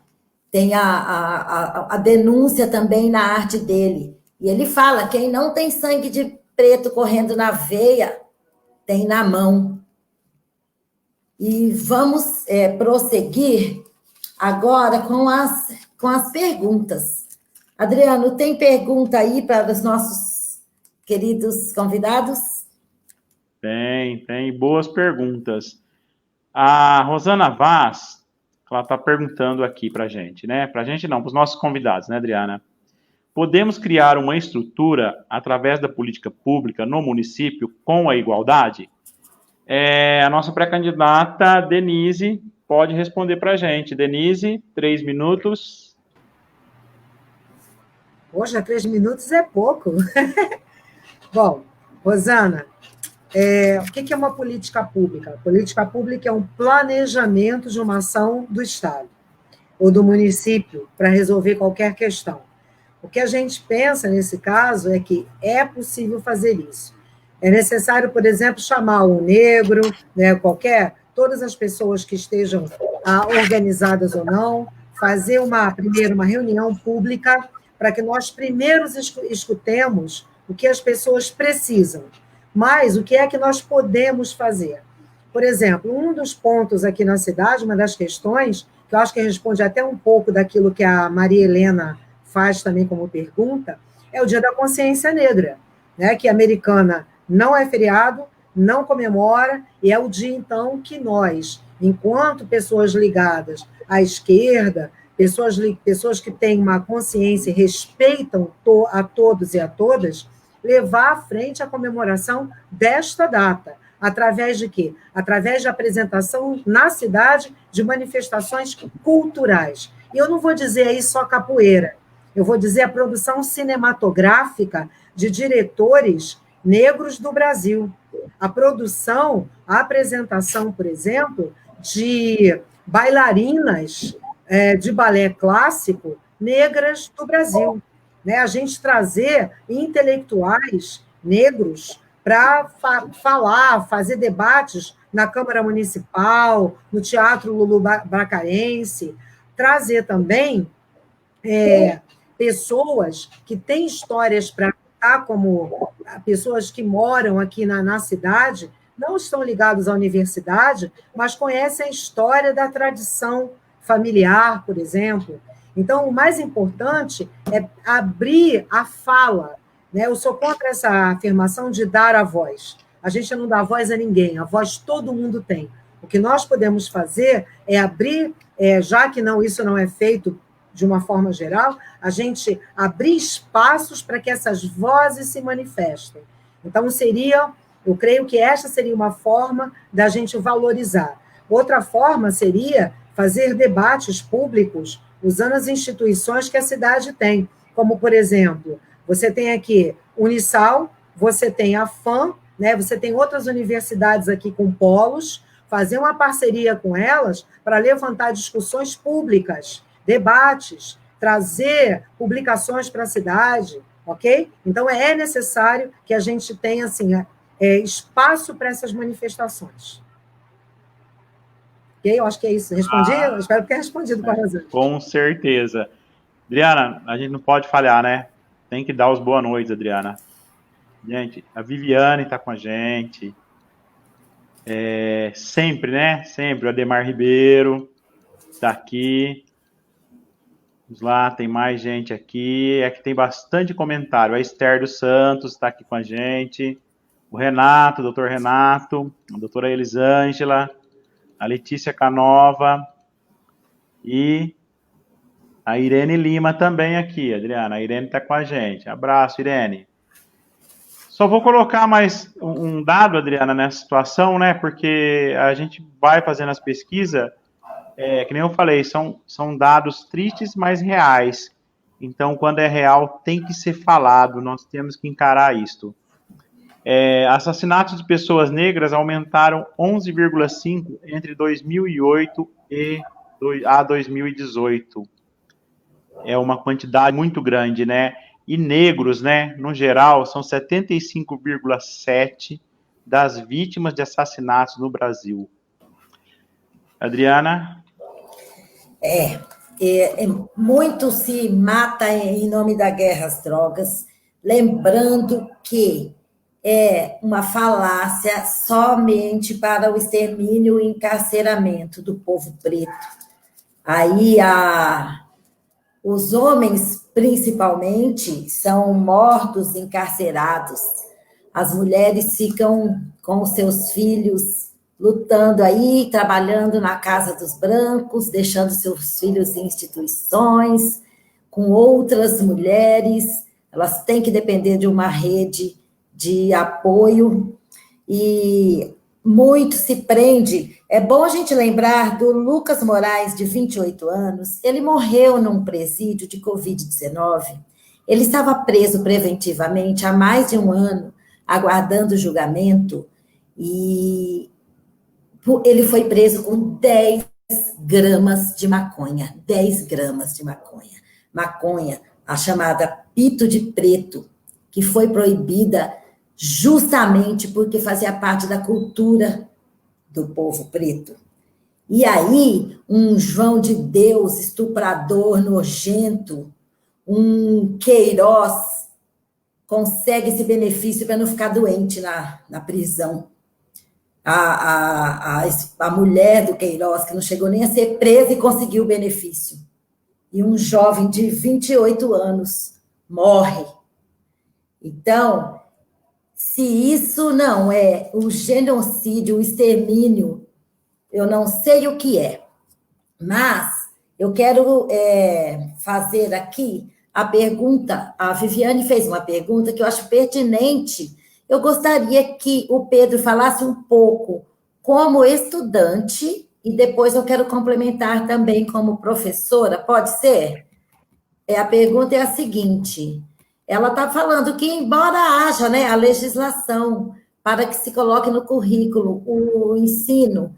tem a denúncia também na arte dele. E ele fala, quem não tem sangue de preto correndo na veia, tem na mão. E vamos prosseguir agora com as perguntas. Adriano, tem pergunta aí para os nossos queridos convidados? Tem boas perguntas. A Rosana Vaz, ela está perguntando aqui para a gente, né? Para a gente não, para os nossos convidados, né, Adriana? Podemos criar uma estrutura através da política pública no município com a igualdade? A nossa pré-candidata, Denise, pode responder para a gente. Denise, 3 minutos. Poxa, 3 minutos é pouco. Bom, Rosana, o que é uma política pública? A política pública é um planejamento de uma ação do Estado ou do município para resolver qualquer questão. O que a gente pensa nesse caso é que é possível fazer isso. É necessário, por exemplo, chamar o negro, né, todas as pessoas que estejam organizadas ou não, fazer primeiro uma reunião pública para que nós primeiro escutemos o que as pessoas precisam, mas o que é que nós podemos fazer. Por exemplo, um dos pontos aqui na cidade, uma das questões, que eu acho que responde até um pouco daquilo que a Maria Helena faz também como pergunta, é o Dia da Consciência Negra, né, que a Americana não é feriado, não comemora, e é o dia, então, que nós, enquanto pessoas ligadas à esquerda, pessoas que têm uma consciência e respeitam a todos e a todas, levar à frente a comemoração desta data. Através de quê? Através de apresentação na cidade de manifestações culturais. E eu não vou dizer aí só capoeira. eu vou dizer, a produção cinematográfica de diretores negros do Brasil. A produção, a apresentação, por exemplo, de bailarinas de balé clássico negras do Brasil. Né? A gente trazer intelectuais negros para falar, fazer debates na Câmara Municipal, no Teatro Lulu Bracarense, trazer também pessoas que têm histórias para contar, como pessoas que moram aqui na cidade, não estão ligados à universidade, mas conhecem a história da tradição familiar, por exemplo. Então, o mais importante é abrir a fala. Né? Eu sou contra essa afirmação de dar a voz. A gente não dá voz a ninguém, a voz todo mundo tem. O que nós podemos fazer é abrir, já que isso não é feito de uma forma geral, a gente abrir espaços para que essas vozes se manifestem. Então, eu creio que esta seria uma forma da gente valorizar. Outra forma seria fazer debates públicos usando as instituições que a cidade tem, como, por exemplo, você tem aqui Unisal, você tem a FAM, né? Você tem outras universidades aqui com polos, fazer uma parceria com elas para levantar discussões públicas, debates, trazer publicações para a cidade, ok? Então, é necessário que a gente tenha assim, espaço para essas manifestações. Ok? Eu acho que é isso. Respondi? Eu espero que tenha respondido com a razão. Com certeza. Adriana, a gente não pode falhar, né? Tem que dar os boa noites, Adriana. Gente, a Viviane está com a gente. Sempre, né? Sempre. O Ademar Ribeiro está aqui. Vamos lá, tem mais gente aqui. Aqui tem bastante comentário. A Esther dos Santos está aqui com a gente. O Renato, o doutor Renato. A doutora Elisângela. A Letícia Canova. E a Irene Lima também aqui, Adriana. A Irene está com a gente. Abraço, Irene. Só vou colocar mais um dado, Adriana, nessa situação, né? Porque a gente vai fazendo as pesquisas, que nem eu falei, são dados tristes, mas reais. Então, quando é real, tem que ser falado, nós temos que encarar isto. Assassinatos de pessoas negras aumentaram 11,5% entre 2008 a 2018. É uma quantidade muito grande, né? E negros, né, no geral, são 75,7% das vítimas de assassinatos no Brasil. Adriana? Muito se mata em nome da guerra às drogas, lembrando que é uma falácia somente para o extermínio e encarceramento do povo preto. Aí os homens, principalmente, são mortos, encarcerados. As mulheres ficam com os seus filhos lutando aí, trabalhando na casa dos brancos, deixando seus filhos em instituições, com outras mulheres. Elas têm que depender de uma rede de apoio e muito se prende. É bom a gente lembrar do Lucas Moraes, de 28 anos. Ele morreu num presídio de Covid-19. Ele estava preso preventivamente há mais de um ano, aguardando julgamento, e ele foi preso com 10 gramas de maconha. 10 gramas de maconha. Maconha, a chamada pito de preto, que foi proibida justamente porque fazia parte da cultura do povo preto. E aí, um João de Deus, estuprador, nojento, um Queiroz, consegue esse benefício para não ficar doente na prisão. A mulher do Queiroz, que não chegou nem a ser presa e conseguiu o benefício. E um jovem de 28 anos morre. Então, se isso não é o genocídio, o extermínio, eu não sei o que é. Mas eu quero fazer aqui a pergunta. A Viviane fez uma pergunta que eu acho pertinente. Eu gostaria que o Pedro falasse um pouco como estudante e depois eu quero complementar também como professora. Pode ser? A pergunta é a seguinte: ela está falando que, embora haja, né, a legislação para que se coloque no currículo o ensino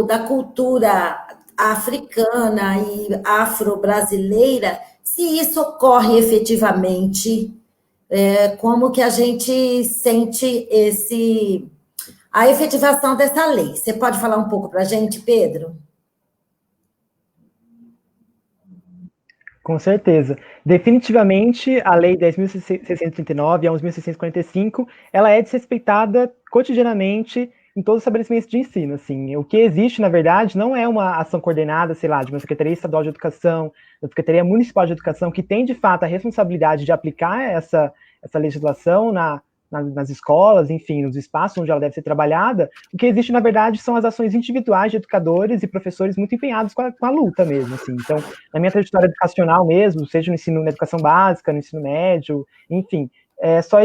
da cultura africana e afro-brasileira, se isso ocorre efetivamente, como que a gente sente a efetivação dessa lei? Você pode falar um pouco para a gente, Pedro? Com certeza. Definitivamente, a Lei 10.639 e a 11.645, ela é desrespeitada cotidianamente em todos os estabelecimentos de ensino. Assim. O que existe, na verdade, não é uma ação coordenada, sei lá, de uma Secretaria Estadual de Educação, da Secretaria Municipal de Educação, que tem, de fato, a responsabilidade de aplicar essa legislação nas escolas, enfim, nos espaços onde ela deve ser trabalhada. O que existe, na verdade, são as ações individuais de educadores e professores muito empenhados com a luta mesmo, assim. Então, na minha trajetória educacional mesmo, seja no ensino, na educação básica, no ensino médio, enfim,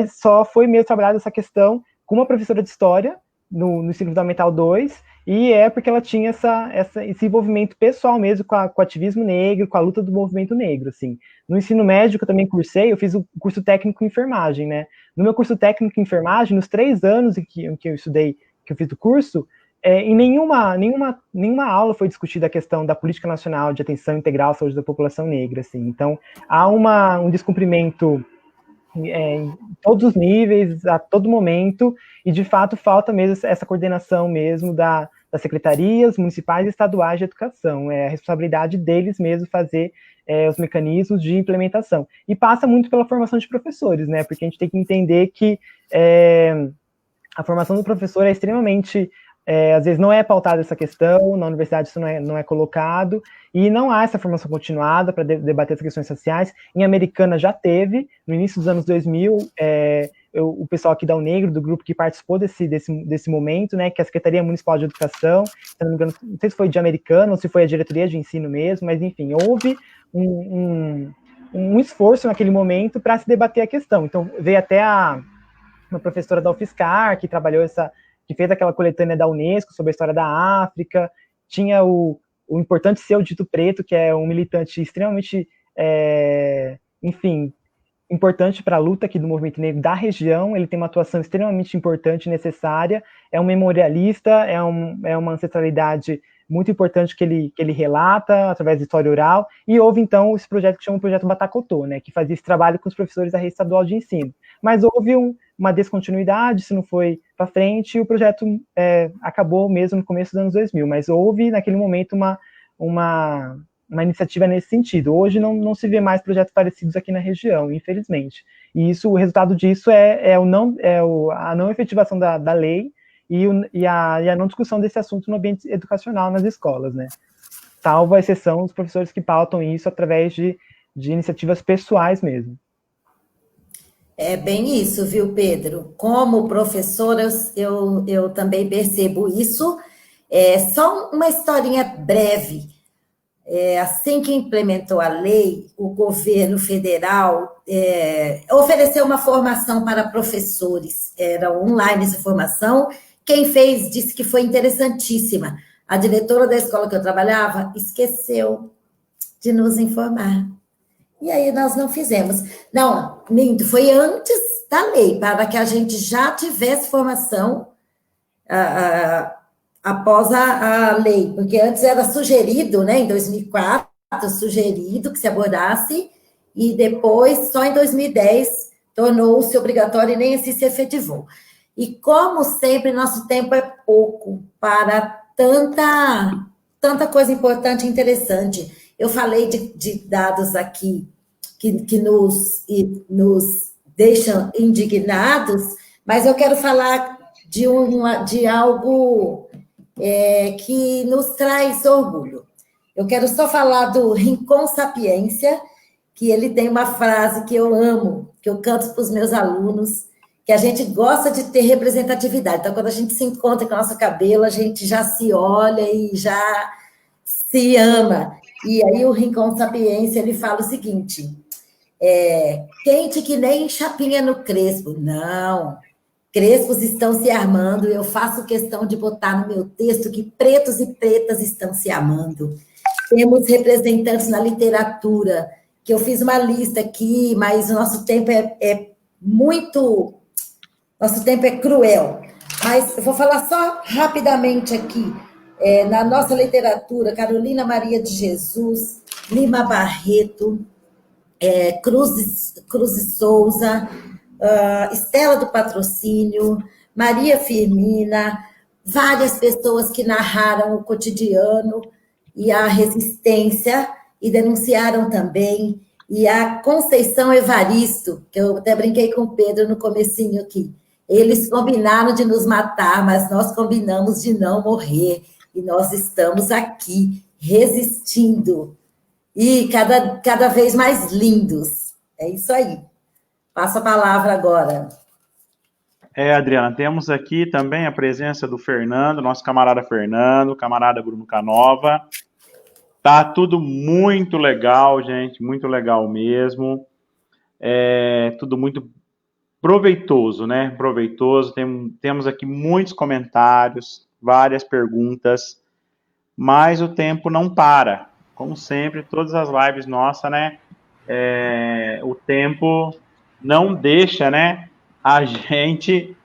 só foi mesmo trabalhada essa questão com uma professora de história no ensino fundamental 2, e porque ela tinha esse envolvimento pessoal mesmo com o ativismo negro, com a luta do movimento negro, assim. No ensino médio, que eu também cursei, eu fiz o curso técnico em enfermagem, né? No meu curso técnico em enfermagem, nos 3 anos em que eu estudei, que eu fiz o curso, em nenhuma aula foi discutida a questão da política nacional de atenção integral à saúde da população negra, assim. Então, há um descumprimento em todos os níveis, a todo momento, e de fato falta mesmo essa coordenação mesmo das secretarias municipais e estaduais de educação. É a responsabilidade deles mesmo fazer os mecanismos de implementação. E passa muito pela formação de professores, né? Porque a gente tem que entender que a formação do professor é extremamente às vezes não é pautada essa questão, na universidade isso não é colocado, e não há essa formação continuada para debater as questões sociais. Em Americana já teve, no início dos anos 2000, o pessoal aqui da UNegro, do grupo que participou desse momento, né, que é a Secretaria Municipal de Educação, se não me engano, não sei se foi de Americana ou se foi a diretoria de ensino mesmo, mas enfim, houve um esforço naquele momento para se debater a questão. Então, veio até uma professora da UFSCar, que trabalhou que fez aquela coletânea da Unesco sobre a história da África, tinha o importante Seu Dito Preto, que é um militante extremamente, enfim, importante para a luta aqui do movimento negro da região, ele tem uma atuação extremamente importante e necessária, é um memorialista, é uma ancestralidade muito importante que ele relata através da história oral, e houve então esse projeto que chama o Projeto Batacotô, né, que fazia esse trabalho com os professores da rede estadual de ensino. Mas houve uma descontinuidade, se não foi para frente, e o projeto acabou mesmo no começo dos anos 2000, mas houve naquele momento uma iniciativa nesse sentido. Hoje não se vê mais projetos parecidos aqui na região, infelizmente. E o resultado disso a não efetivação da lei e a não discussão desse assunto no ambiente educacional nas escolas, né? Salvo a exceção dos professores que pautam isso através de iniciativas pessoais mesmo. É bem isso, viu, Pedro? Como professora, eu também percebo isso. Só uma historinha breve. Assim que implementou a lei, o governo federal ofereceu uma formação para professores. Era online essa formação. Quem fez disse que foi interessantíssima. A diretora da escola que eu trabalhava esqueceu de nos informar. E aí nós não fizemos. Não, minto, foi antes da lei, para que a gente já tivesse formação após a lei, porque antes era sugerido, né, em 2004, sugerido que se abordasse, e depois, só em 2010, tornou-se obrigatório e nem assim se efetivou. E, como sempre, nosso tempo é pouco para tanta coisa importante e interessante. Eu falei de dados aqui que nos deixam indignados, mas eu quero falar de algo que nos traz orgulho. Eu quero só falar do Rincon Sapiência, que ele tem uma frase que eu amo, que eu canto para os meus alunos, que a gente gosta de ter representatividade. Então, quando a gente se encontra com o nosso cabelo, a gente já se olha e já se ama. E aí o Rincon Sapiência, ele fala o seguinte: quente que nem chapinha no crespo. Não, crespos estão se armando, eu faço questão de botar no meu texto que pretos e pretas estão se amando. Temos representantes na literatura que eu fiz uma lista aqui, mas o nosso tempo nosso tempo é cruel. Mas eu vou falar só rapidamente aqui. Na nossa literatura, Carolina Maria de Jesus, Lima Barreto, Cruz Souza, Estela do Patrocínio, Maria Firmina, várias pessoas que narraram o cotidiano e a resistência e denunciaram também, e a Conceição Evaristo, que eu até brinquei com o Pedro no comecinho aqui. Eles combinaram de nos matar, mas nós combinamos de não morrer, e nós estamos aqui resistindo. E cada vez mais lindos. É isso aí. Passo a palavra agora. Adriana, temos aqui também a presença do Fernando, nosso camarada Fernando, camarada Bruno Canova. Tá tudo muito legal, gente, muito legal mesmo. Tudo muito proveitoso, né? Proveitoso. Temos aqui muitos comentários, várias perguntas, mas o tempo não para. Como sempre, todas as lives nossas, né? O tempo não deixa, né, a gente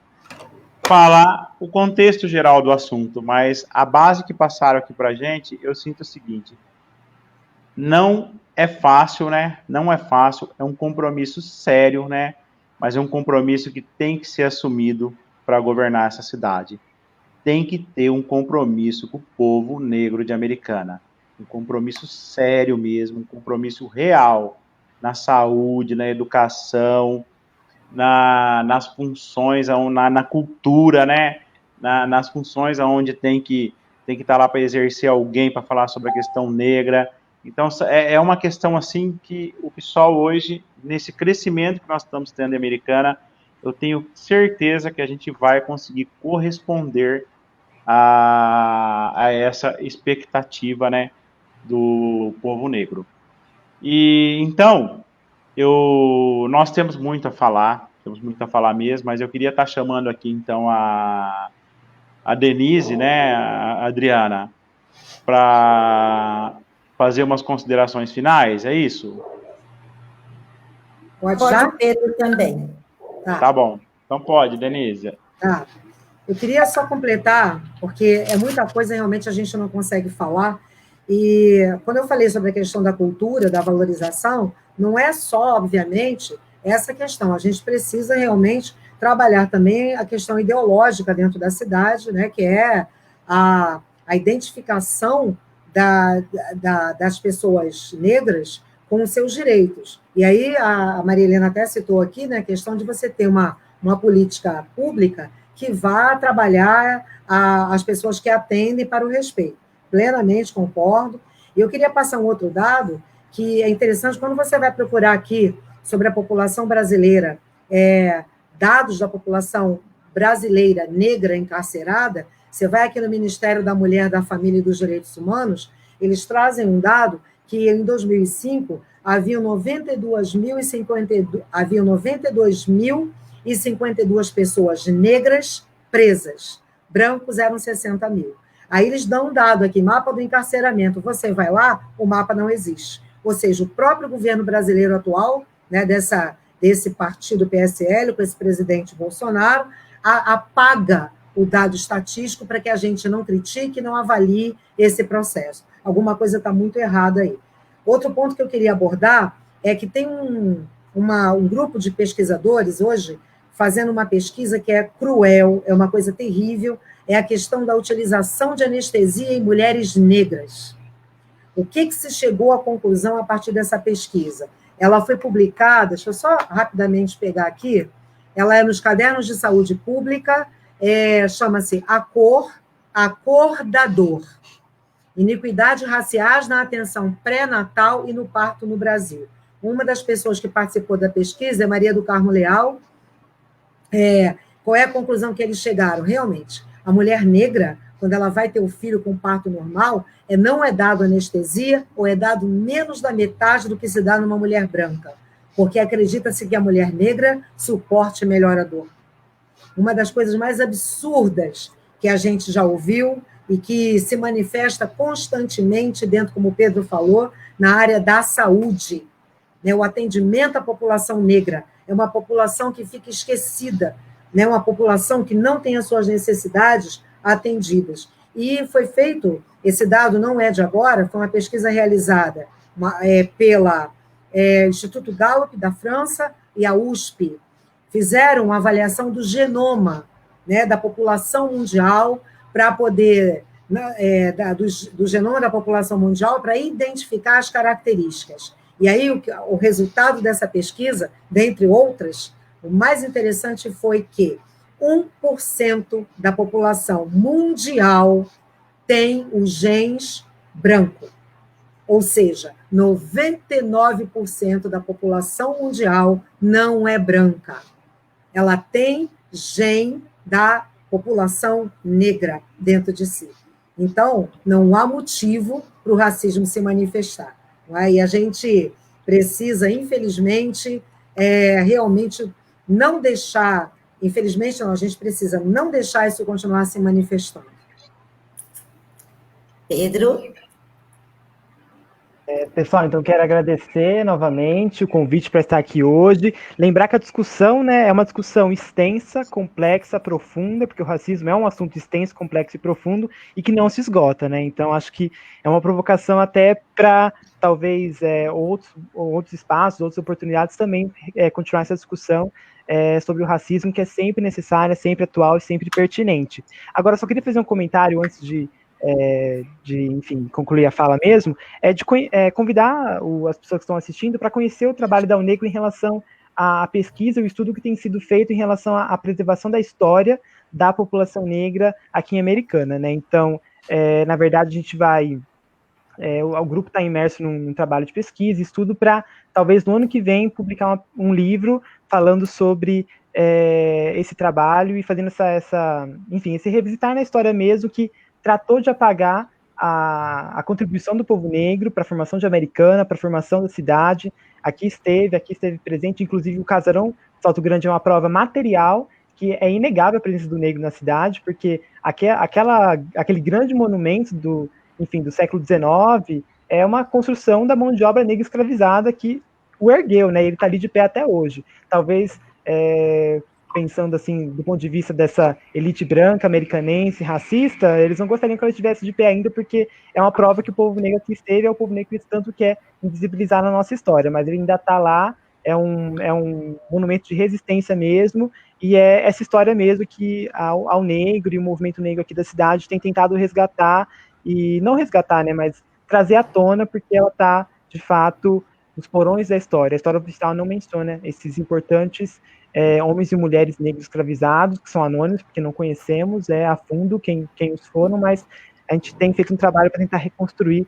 falar o contexto geral do assunto, mas a base que passaram aqui pra gente, eu sinto o seguinte: não é fácil, né? Não é fácil, é um compromisso sério, né? Mas é um compromisso que tem que ser assumido para governar essa cidade. Tem que ter um compromisso com o povo negro de Americana. Um compromisso sério mesmo, um compromisso real na saúde, na educação, nas funções, na cultura, né? Nas funções onde tem que estar lá para exercer alguém para falar sobre a questão negra. Então, é uma questão assim que o pessoal hoje, nesse crescimento que nós estamos tendo em Americana, eu tenho certeza que a gente vai conseguir corresponder a essa expectativa, né, do povo negro. E então, nós temos muito a falar mesmo, mas eu queria estar chamando aqui então a Denise, né, a Adriana, para fazer umas considerações finais, é isso? Pode já? Pedro também. Tá bom, então pode, Denise. Tá. Eu queria só completar, porque é muita coisa, realmente a gente não consegue falar, e quando eu falei sobre a questão da cultura, da valorização, não é só, obviamente, essa questão, a gente precisa realmente trabalhar também a questão ideológica dentro da cidade, né, que é a identificação das pessoas negras com os seus direitos. E aí a Maria Helena até citou aqui, né, a questão de você ter uma política pública que vá trabalhar as pessoas que atendem para o respeito. Plenamente concordo. E eu queria passar um outro dado que é interessante, quando você vai procurar aqui sobre a população brasileira, dados da população brasileira negra encarcerada, você vai aqui no Ministério da Mulher, da Família e dos Direitos Humanos, eles trazem um dado que em 2005 havia 92.052 pessoas negras presas, brancos eram 60 mil. Aí eles dão um dado aqui, mapa do encarceramento, você vai lá, o mapa não existe. Ou seja, o próprio governo brasileiro atual, né, desse partido PSL, com esse presidente Bolsonaro, apaga o dado estatístico para que a gente não critique e não avalie esse processo. Alguma coisa está muito errada aí. Outro ponto que eu queria abordar é que tem um grupo de pesquisadores hoje fazendo uma pesquisa que é cruel, é uma coisa terrível, é a questão da utilização de anestesia em mulheres negras. O que se chegou à conclusão a partir dessa pesquisa? Ela foi publicada, deixa eu só rapidamente pegar aqui, ela é nos Cadernos de Saúde Pública, chama-se A Cor da Dor. Iniquidades raciais na atenção pré-natal e no parto no Brasil. Uma das pessoas que participou da pesquisa é Maria do Carmo Leal. Qual é a conclusão que eles chegaram? Realmente, a mulher negra, quando ela vai ter o filho com parto normal, não é dado anestesia ou é dado menos da metade do que se dá numa mulher branca, porque acredita-se que a mulher negra suporte melhor a dor. Uma das coisas mais absurdas que a gente já ouviu e que se manifesta constantemente dentro, como o Pedro falou, na área da saúde. né, o atendimento à população negra. É uma população que fica esquecida, né, uma população que não tem as suas necessidades atendidas. E foi feito, esse dado não é de agora, foi uma pesquisa realizada pela Instituto Gallup, da França, e a USP. Fizeram uma avaliação do genoma, né, da população mundial, para poder, do genoma da população mundial, para identificar as características. E aí, o resultado dessa pesquisa, dentre outras, o mais interessante foi que 1% da população mundial tem os genes branco. Ou seja, 99% da população mundial não é branca. Ela tem gene da população negra dentro de si. Então, não há motivo para o racismo se manifestar. Não é? E a gente precisa, infelizmente, realmente não deixar, infelizmente não, a gente precisa não deixar isso continuar se manifestando. Pedro? Pessoal, então quero agradecer novamente o convite para estar aqui hoje. Lembrar que a discussão, né, é uma discussão extensa, complexa, profunda, porque o racismo é um assunto extenso, complexo e profundo e que não se esgota, né? Então acho que é uma provocação até para talvez outros espaços, outras oportunidades também continuar essa discussão sobre o racismo, que é sempre necessária, sempre atual e sempre pertinente. Agora, só queria fazer um comentário antes de enfim, concluir a fala mesmo, de convidar as pessoas que estão assistindo para conhecer o trabalho da UNEGRO em relação à pesquisa, o estudo que tem sido feito em relação à preservação da história da população negra aqui em Americana, né? Então, na verdade, a gente vai... o grupo está imerso num trabalho de pesquisa, estudo para, talvez, no ano que vem, publicar um livro falando sobre esse trabalho e fazendo enfim, esse revisitar na história mesmo, que tratou de apagar a contribuição do povo negro para a formação de Americana, para a formação da cidade. Aqui esteve presente, inclusive o Casarão Salto Grande é uma prova material, que é inegável a presença do negro na cidade, porque aquele grande monumento do século XIX é uma construção da mão de obra negra escravizada que o ergueu, né? Ele está ali de pé até hoje. Talvez... pensando assim, do ponto de vista dessa elite branca, americanense, racista, eles não gostariam que ela estivesse de pé ainda, porque é uma prova que o povo negro aqui esteve, é o povo negro que tanto quer invisibilizar na nossa história, mas ele ainda está lá, é um monumento de resistência mesmo, e é essa história mesmo que ao negro e o movimento negro aqui da cidade tem tentado resgatar, e não resgatar, né, mas trazer à tona, porque ela está, de fato, nos porões da história. A história oficial não menciona esses importantes homens e mulheres negros escravizados, que são anônimos, porque não conhecemos a fundo quem os foram, mas a gente tem feito um trabalho para tentar reconstruir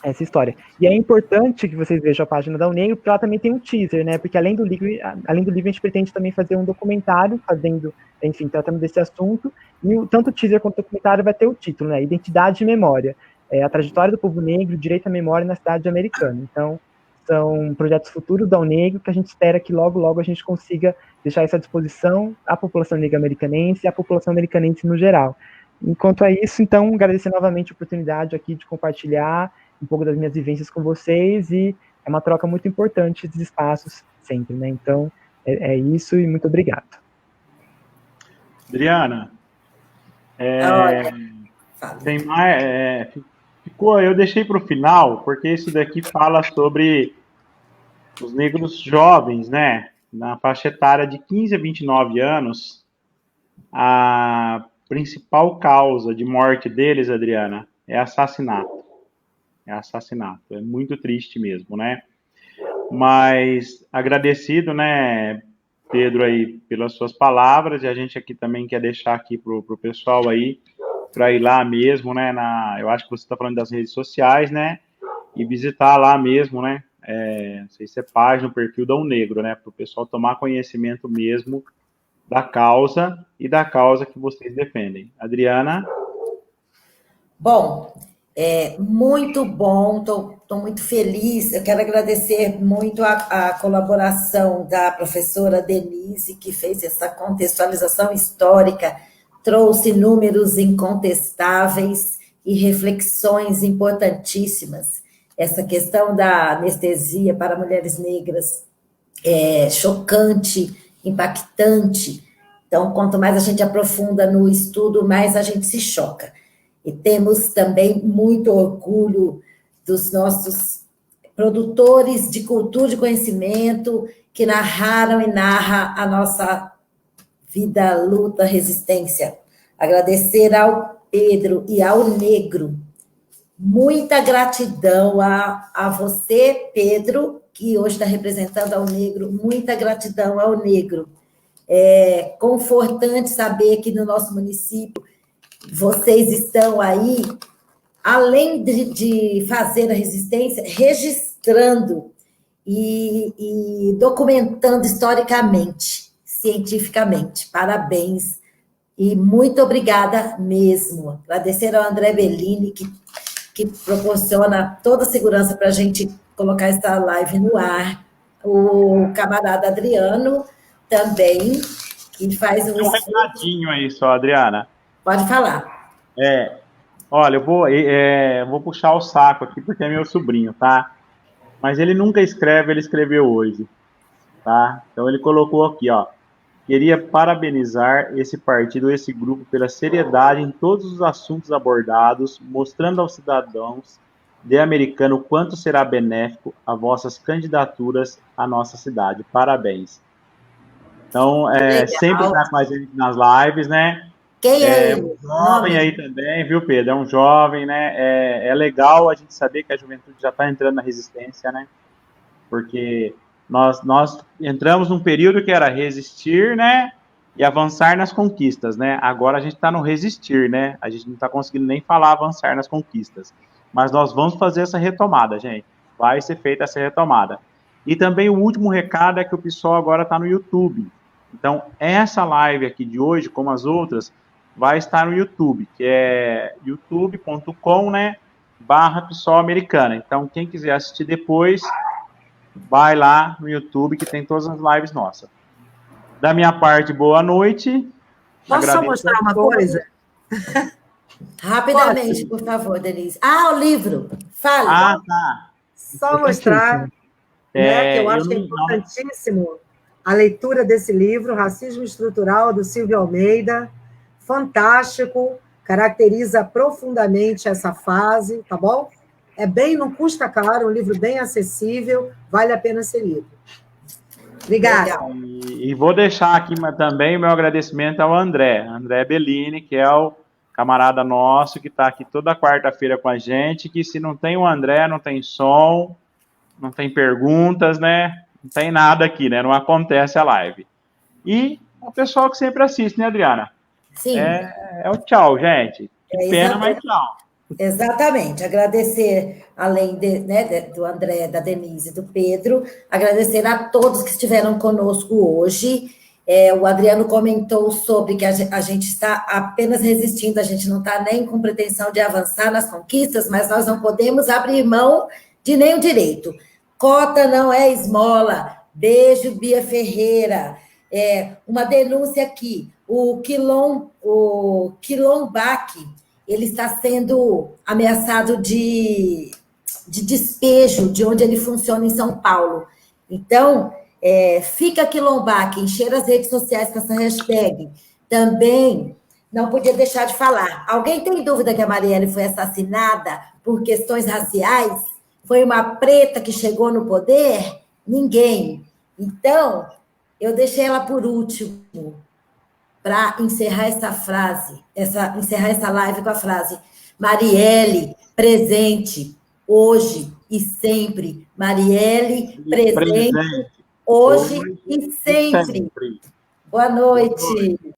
essa história. E é importante que vocês vejam a página da UNEGRO, porque ela também tem um teaser, né? Porque além do livro a gente pretende também fazer um documentário, tratando desse assunto, e tanto o teaser quanto o documentário vai ter o título, né? Identidade e Memória. A trajetória do povo negro, direito à memória na cidade americana. Então, são projetos futuros da UNEGRO que a gente espera que logo, logo a gente consiga deixar isso à disposição à população negra americanense e à população americanense no geral. Enquanto a isso, então, agradecer novamente a oportunidade aqui de compartilhar um pouco das minhas vivências com vocês, e é uma troca muito importante dos espaços sempre, né? Então, é isso e muito obrigado. Adriana, tem mais... eu deixei para o final, porque isso daqui fala sobre os negros jovens, né? Na faixa etária de 15 a 29 anos, a principal causa de morte deles, Adriana, é assassinato. É muito triste mesmo, né? Mas agradecido, né, Pedro, aí, pelas suas palavras, e a gente aqui também quer deixar aqui pro pessoal aí, para ir lá mesmo, né, eu acho que você está falando das redes sociais, né, e visitar lá mesmo, né, não sei se é página, o perfil da UNEGRO, né, para o pessoal tomar conhecimento mesmo da causa e da causa que vocês defendem. Adriana? Bom, muito bom, estou muito feliz. Eu quero agradecer muito a colaboração da professora Denise, que fez essa contextualização histórica, trouxe números incontestáveis e reflexões importantíssimas. essa questão da anestesia para mulheres negras é chocante, impactante. Então, quanto mais a gente aprofunda no estudo, mais a gente se choca. E temos também muito orgulho dos nossos produtores de cultura e conhecimento que narraram e narram a nossa vida, luta, resistência. Agradecer ao Pedro e ao Negro. Muita gratidão a você, Pedro, que hoje está representando ao Negro. Muita gratidão ao Negro. É confortante saber que no nosso município vocês estão aí, além de fazer a resistência, registrando e documentando historicamente, cientificamente. Parabéns e muito obrigada mesmo. Agradecer ao André Bellini, que proporciona toda a segurança para a gente colocar essa live no ar. O camarada Adriano também, que faz um recadinho aí só, Adriana. Pode falar. Olha, eu vou puxar o saco aqui porque é meu sobrinho, tá? Mas ele nunca escreve, ele escreveu hoje, tá? Então ele colocou aqui, ó. Queria parabenizar esse partido, esse grupo, pela seriedade em todos os assuntos abordados, mostrando aos cidadãos de Americana o quanto será benéfico a vossas candidaturas à nossa cidade. Parabéns. Então, sempre está com a gente nas lives, né? Quem é ele? Um jovem aí também, viu, Pedro? É um jovem, né? É legal a gente saber que a juventude já está entrando na resistência, né? Porque nós entramos num período que era resistir, né? E avançar nas conquistas, né? Agora a gente está no resistir, né? A gente não está conseguindo nem falar avançar nas conquistas. Mas nós vamos fazer essa retomada, gente. Vai ser feita essa retomada. E também o último recado é que o PSOL agora está no YouTube. Então, essa live aqui de hoje, como as outras, vai estar no YouTube, que é youtube.com, né, /PSOL Americana. Então, quem quiser assistir depois, vai lá no YouTube, que tem todas as lives nossas. Da minha parte, boa noite. Posso só mostrar uma coisa? Rapidamente, por favor, Denise. O livro. Fale. Tá. Só mostrar, né, que eu acho importantíssimo a leitura desse livro, Racismo Estrutural, do Silvio Almeida. Fantástico, caracteriza profundamente essa fase, tá bom? Não custa caro, um livro bem acessível, vale a pena ser lido. Obrigada. E vou deixar aqui também o meu agradecimento ao André Bellini, que é o camarada nosso, que está aqui toda quarta-feira com a gente, que se não tem o André, não tem som, não tem perguntas, né? Não tem nada aqui, né? Não acontece a live. E o pessoal que sempre assiste, né, Adriana? Sim. É o tchau, gente. Que pena, mas tchau. Exatamente. Agradecer, além do André, da Denise e do Pedro, agradecer a todos que estiveram conosco hoje. O Adriano comentou sobre que a gente está apenas resistindo, a gente não está nem com pretensão de avançar nas conquistas, mas nós não podemos abrir mão de nenhum direito. Cota não é esmola. Beijo, Bia Ferreira. Uma denúncia aqui. O Quilombaque, ele está sendo ameaçado de despejo de onde ele funciona em São Paulo. Então, fica Quilombaque, encher as redes sociais com essa hashtag. Também não podia deixar de falar. Alguém tem dúvida que a Marielle foi assassinada por questões raciais? Foi uma preta que chegou no poder? Ninguém. Então, eu deixei ela por último para encerrar encerrar essa live com a frase: Marielle, presente, hoje e sempre. Marielle, presente, hoje e sempre. Boa noite.